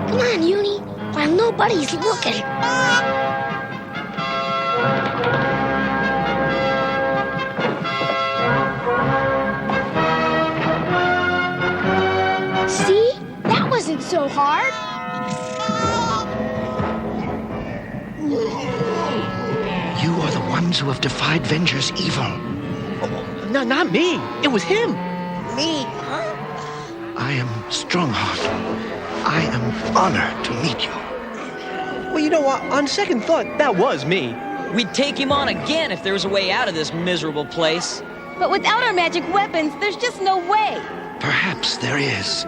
Come on, Uni, while nobody's looking. See? That wasn't so hard. You are the ones who have defied Venger's evil. No, not me. It was him. Me? Huh? I am Strongheart. I am honored to meet you. Well, you know what? On second thought, that was me. We'd take him on again if there was a way out of this miserable place. But without our magic weapons, there's just no way. Perhaps there is.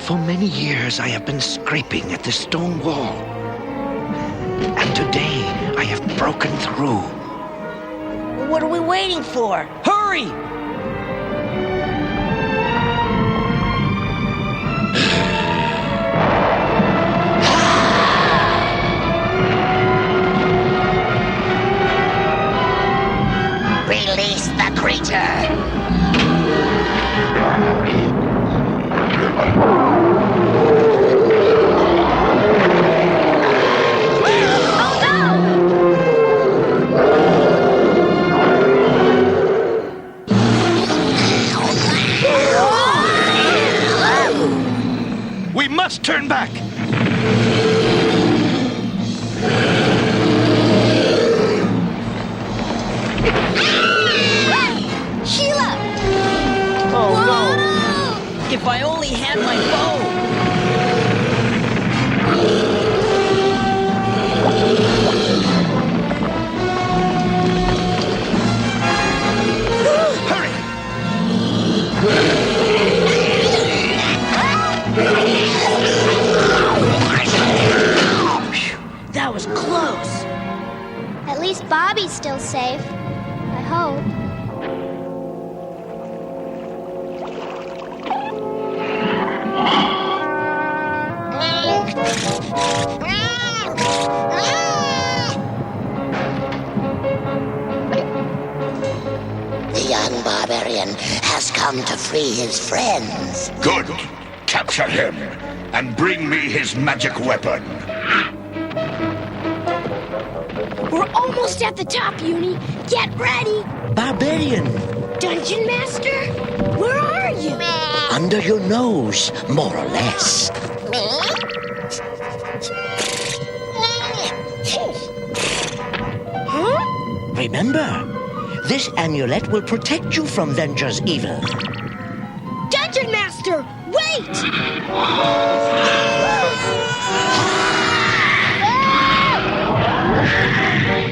For many years, I have been scraping at this stone wall. And today, I have broken through. What are we waiting for? Hurry! Release the creature! We must turn back! Sheila! Oh, no! If I only had my bow! That was close. At least Bobby's still safe. I hope. man has come to free his friends. Good. Capture him and bring me his magic weapon. We're almost at the top, Uni. Get ready. Barbarian, Dungeon Master, where are you? under your nose, more or less. Huh? Remember, this amulet will protect you from Venger's evil. Dungeon Master, wait!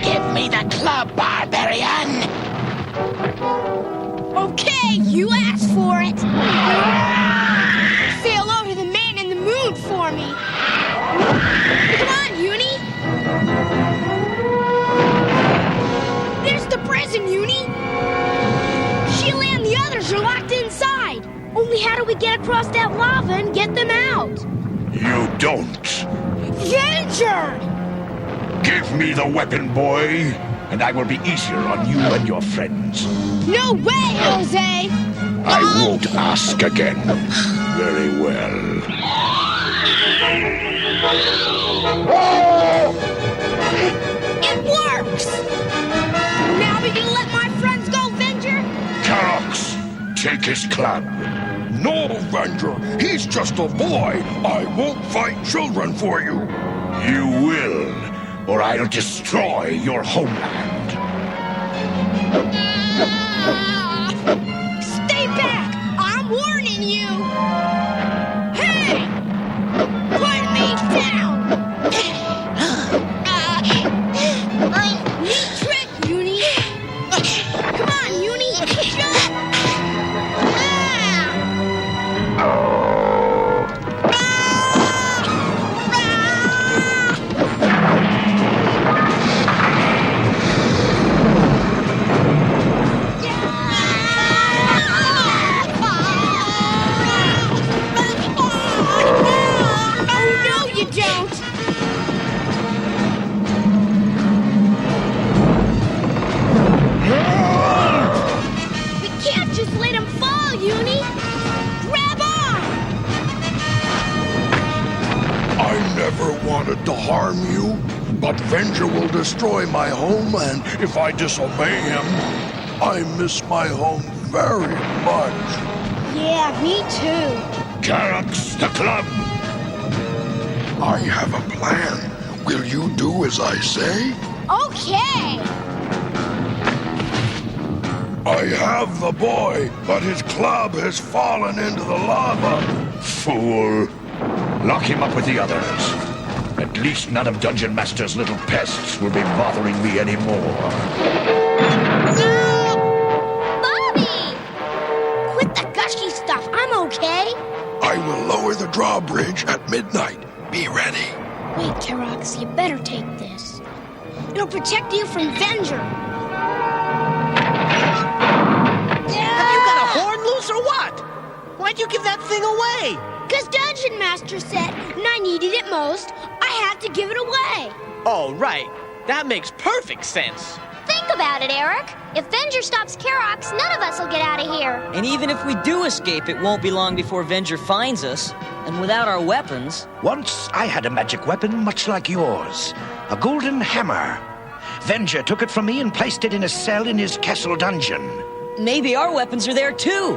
Give me the club, Barbarian! Okay, you asked for it. Sail over the man in the moon for me. Come on, Uni. There's the prison, Uni. Sheila and the others are locked inside. Only how do we get across that lava and get them out? You don't. Venger! Give me the weapon, boy, and I will be easier on you and your friends. No way, Jose! I won't ask again. Very well. It works! Now we can let my friends go, Venger? Karox, take his club. No, Venger, he's just a boy. I won't fight children for you. You will, or I'll destroy your homeland. Stay back! I'm warning you! Hey! Put me down! Neat trick, Uni! Come on, Uni! Jump! To harm you, but Venger will destroy my home, and if I disobey him, I miss my home very much. Yeah, me too. Karox, the club! I have a plan. Will you do as I say? Okay. I have the boy, but his club has fallen into the lava. Fool. Lock him up with the others. At least none of Dungeon Master's little pests will be bothering me anymore. Bobby! Quit the gushy stuff. I'm okay. I will lower the drawbridge at midnight. Be ready. Wait, Karox, you better take this. It'll protect you from Venger. Have you got a horn loose or what? Why'd you give that thing away? Because Dungeon Master said when I needed it most, I had to give it away. Oh, right. That makes perfect sense. Think about it, Eric. If Venger stops Karox, none of us will get out of here. And even if we do escape, it won't be long before Venger finds us. And without our weapons... Once I had a magic weapon much like yours. A golden hammer. Venger took it from me and placed it in a cell in his castle dungeon. Maybe our weapons are there too.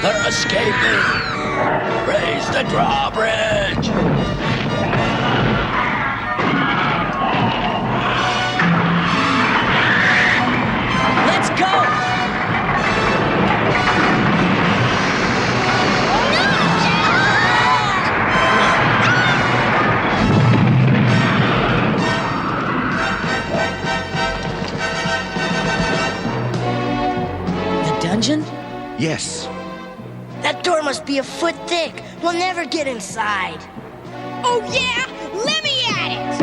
They're escaping! Raise the drawbridge! Let's go! The dungeon? Yes. That door must be a foot thick. We'll never get inside. Oh, yeah? Let me at it!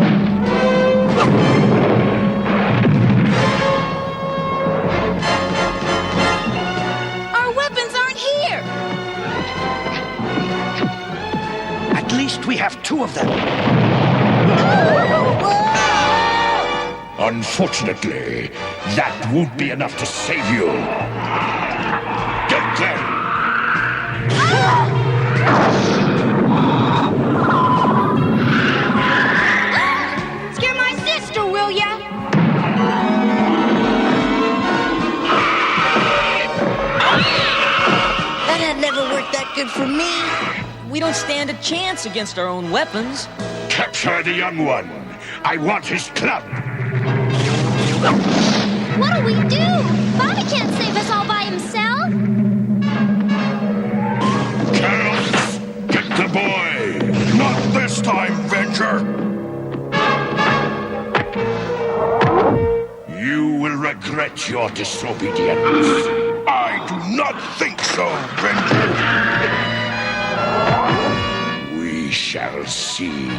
Our weapons aren't here! At least we have 2 of them. Unfortunately, that won't be enough to save you. Get them! Scare my sister, will ya? That had never worked that good for me. We don't stand a chance against our own weapons. Capture the young one. I want his club. What'll we do? Bobby can't save us all by himself. Carrots, get the boy. Not this time, Venger. You will regret your disobedience. I do not think so, Venger. We shall see.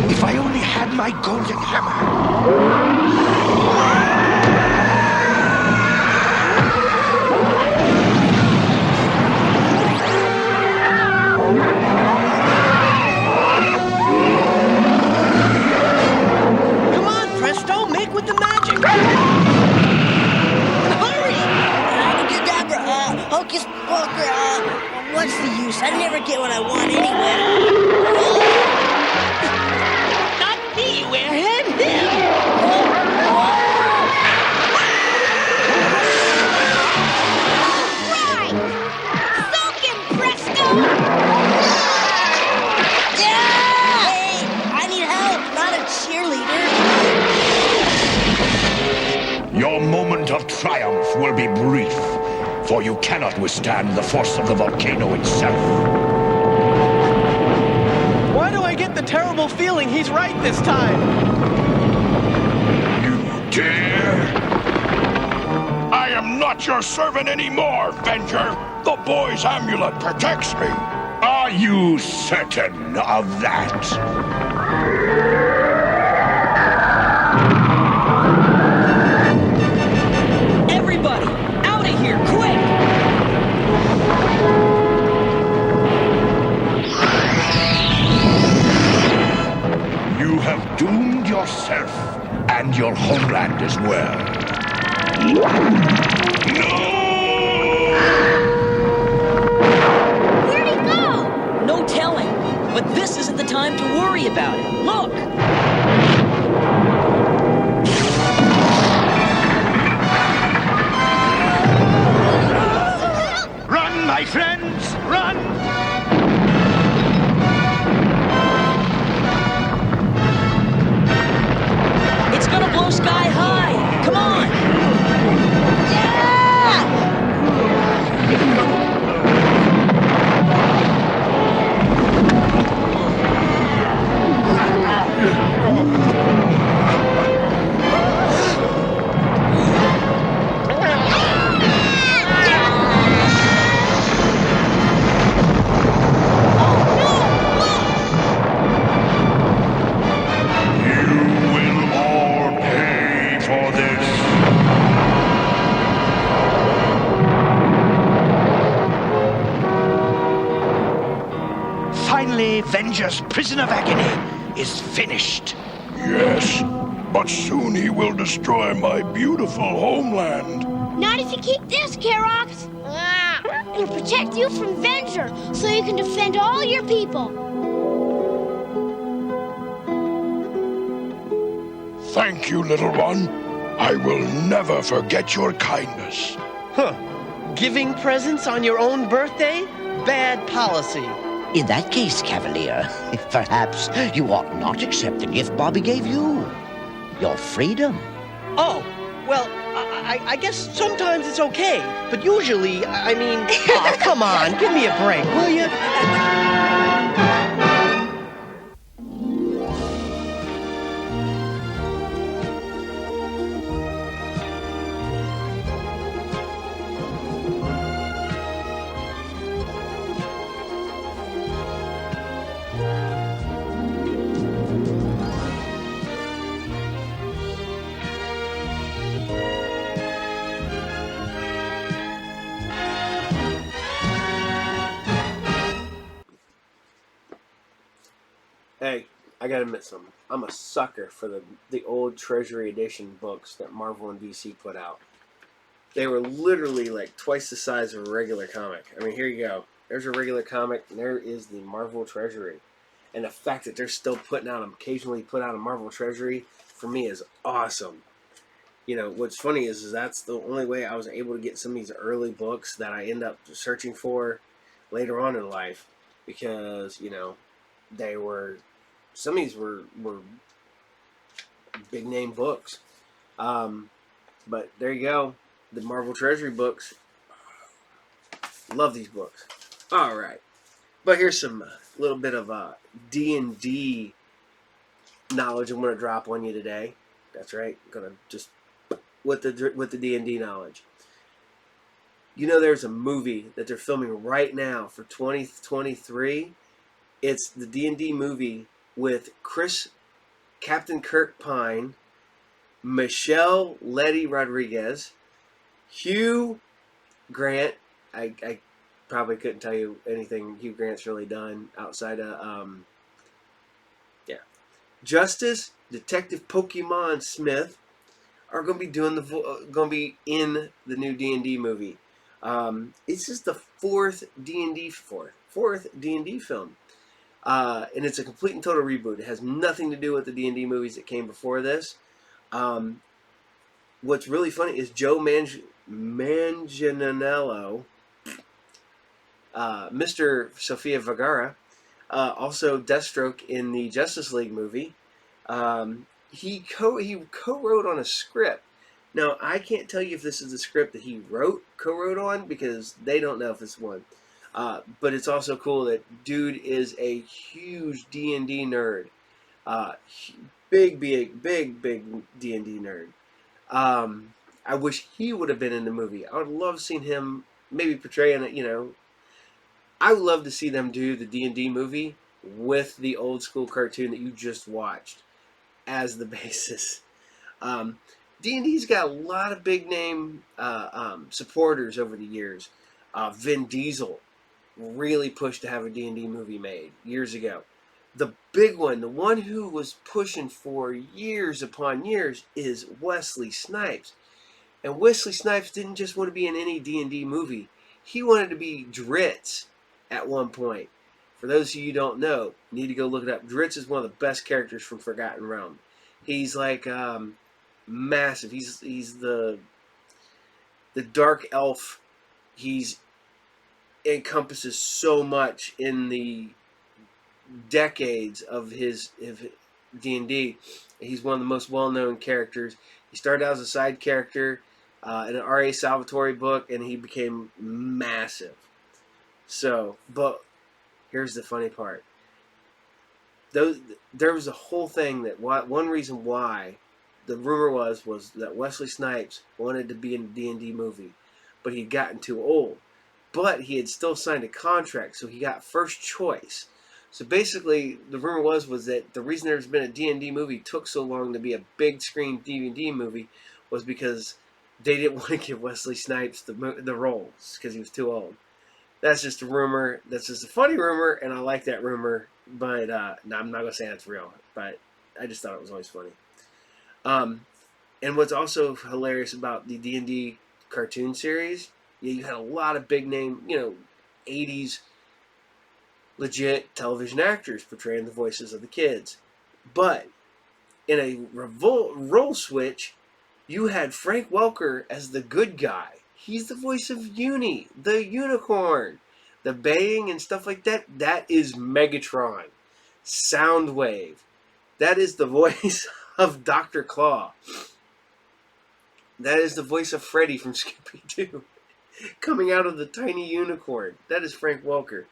If I only had my golden hammer. Come on, Presto, make with the magic. Hurry! Abracadabra, hocus pocus, what's the use? I never get what I want anyway. Not me, Airhead, him! Right! Soak him, Presto! Hey, I need help, not a cheerleader. Your moment of triumph will be brief, for you cannot withstand the force of the volcano itself. Why do I get the terrible feeling he's right this time? You dare? I am not your servant anymore, Venger. The boy's amulet protects me. Are you certain of that? Everybody, out of here, quick! You have doomed yourself and your homeland as well. Where'd he go? No telling, but this isn't the time to worry about it. Look! Run, my friends, run! It's gonna blow sky high! Come on! Finally, Venger's prison of agony is finished. Yes, but soon he will destroy my beautiful homeland. Not if you keep this, Kerox. It'll protect you from Venger, so you can defend all your people. Thank you, little one. I will never forget your kindness. Huh. Giving presents on your own birthday? Bad policy. In that case, Cavalier, perhaps you ought not accept the gift Bobby gave you. Your freedom. Oh, well, I guess sometimes it's okay. But usually, I mean... Aw, come on, give me a break, will you? Hey, I gotta admit something. I'm a sucker for the old Treasury Edition books that Marvel and DC put out. They were literally like twice the size of a regular comic. I mean, here you go. There's a regular comic, and there is the Marvel Treasury. And the fact that they're still occasionally put out a Marvel Treasury, for me is awesome. You know, what's funny is that's the only way I was able to get some of these early books that I end up searching for later on in life. Because, you know, some of these were big name books. But there you go. The Marvel Treasury books. Love these books. All right. But here's some little bit of D&D knowledge I'm going to drop on you today. That's right. I'm going to just with the D&D knowledge. You know, there's a movie that they're filming right now for 2023. It's the D&D movie with Captain Kirk Pine, Michelle Letty Rodriguez, Hugh Grant. I probably couldn't tell you anything Hugh Grant's really done outside of Justice, Detective Pokemon Smith are going to be in the new D&D movie. It's just the fourth D&D film. And it's a complete and total reboot. It has nothing to do with the D&D movies that came before this. What's really funny is Joe Manganiello, Mr. Sofia Vergara, also Deathstroke in the Justice League movie. He co-wrote on a script. Now, I can't tell you if this is the script that he co-wrote on, because they don't know if it's one. But it's also cool that dude is a huge D&D nerd. Big D&D nerd. I wish he would have been in the movie. I would love seeing him maybe portraying it, you know. I would love to see them do the D&D movie with the old school cartoon that you just watched as the basis. D&D's got a lot of big name supporters over the years. Vin Diesel really pushed to have a D&D movie made years ago. The big one, the one who was pushing for years upon years, is Wesley Snipes. And Wesley Snipes didn't just want to be in any D&D movie. He wanted to be Drizzt at one point. For those of you who don't know, you need to go look it up. Drizzt is one of the best characters from Forgotten Realm. He's like massive. He's the dark elf. He's encompasses so much in the decades of his D&D. He's one of the most well-known characters. He started out as a side character in an R.A. Salvatore book, and he became massive. So, but here's the funny part. There was a whole thing that one reason why the rumor was that Wesley Snipes wanted to be in a D&D movie, but he'd gotten too old. But he had still signed a contract, so he got first choice. So basically, the rumor was that the reason there's been a D&D movie took so long to be a big screen D&D movie was because they didn't want to give Wesley Snipes the roles because he was too old. That's just a rumor. That's just a funny rumor, and I like that rumor. But no, I'm not going to say that's real. But I just thought it was always funny. And what's also hilarious about the D&D cartoon series, you had a lot of big name, 80s legit television actors portraying the voices of the kids. But in a role switch, you had Frank Welker as the good guy. He's the voice of Uni, the unicorn. The baying and stuff like that, that is Megatron. Soundwave. That is the voice of Dr. Claw. That is the voice of Freddy from Scooby-Doo. Coming out of the tiny unicorn. That is Frank Welker.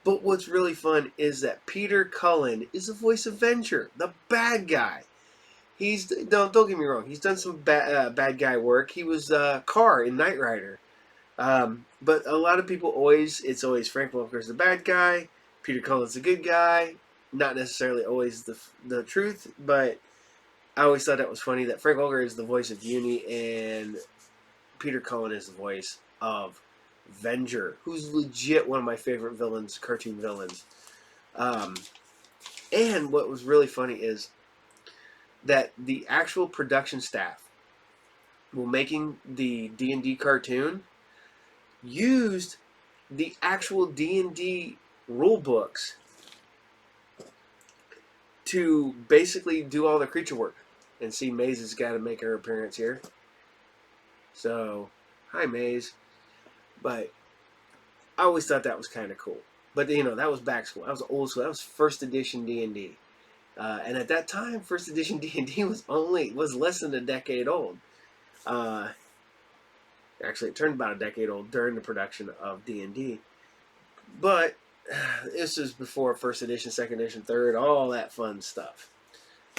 But what's really fun is that Peter Cullen is the voice of Venger, the bad guy. Don't get me wrong. He's done some bad guy work. He was Carr in Knight Rider. But a lot of people it's always Frank Welker's the bad guy, Peter Cullen's the good guy. Not necessarily always the truth, but I always thought that was funny that Frank Welker is the voice of Uni and Peter Cullen is the voice of Venger, who's legit one of my favorite villains, cartoon villains. And what was really funny is that the actual production staff, while making the D&D cartoon, used the actual D&D rule books to basically do all the creature work. And see, Maze has got to make her appearance here. So, hi Maze. But I always thought that was kind of cool. But you know, that was back school. That was old school. That was first edition D&D. And at that time, first edition D&D was less than a decade old. Actually, it turned about a decade old during the production of D&D. But this is before first edition, second edition, third, all that fun stuff.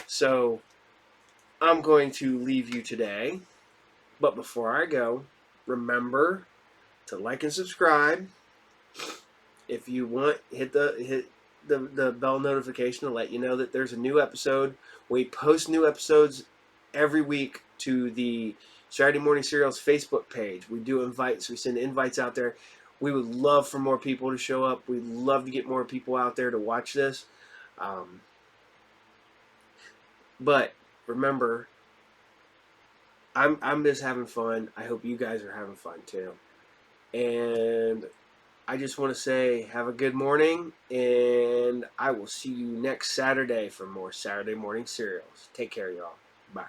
So I'm going to leave you today. But before I go, remember to like and subscribe. If you want, hit the bell notification to let you know that there's a new episode. We post new episodes every week to the Saturday Morning Serials Facebook page. We do invites. We send invites out there. We would love for more people to show up. We'd love to get more people out there to watch this. But remember, I'm just having fun. I hope you guys are having fun too. And I just want to say have a good morning, and I will see you next Saturday for more Saturday Morning Serials. Take care, y'all. Bye.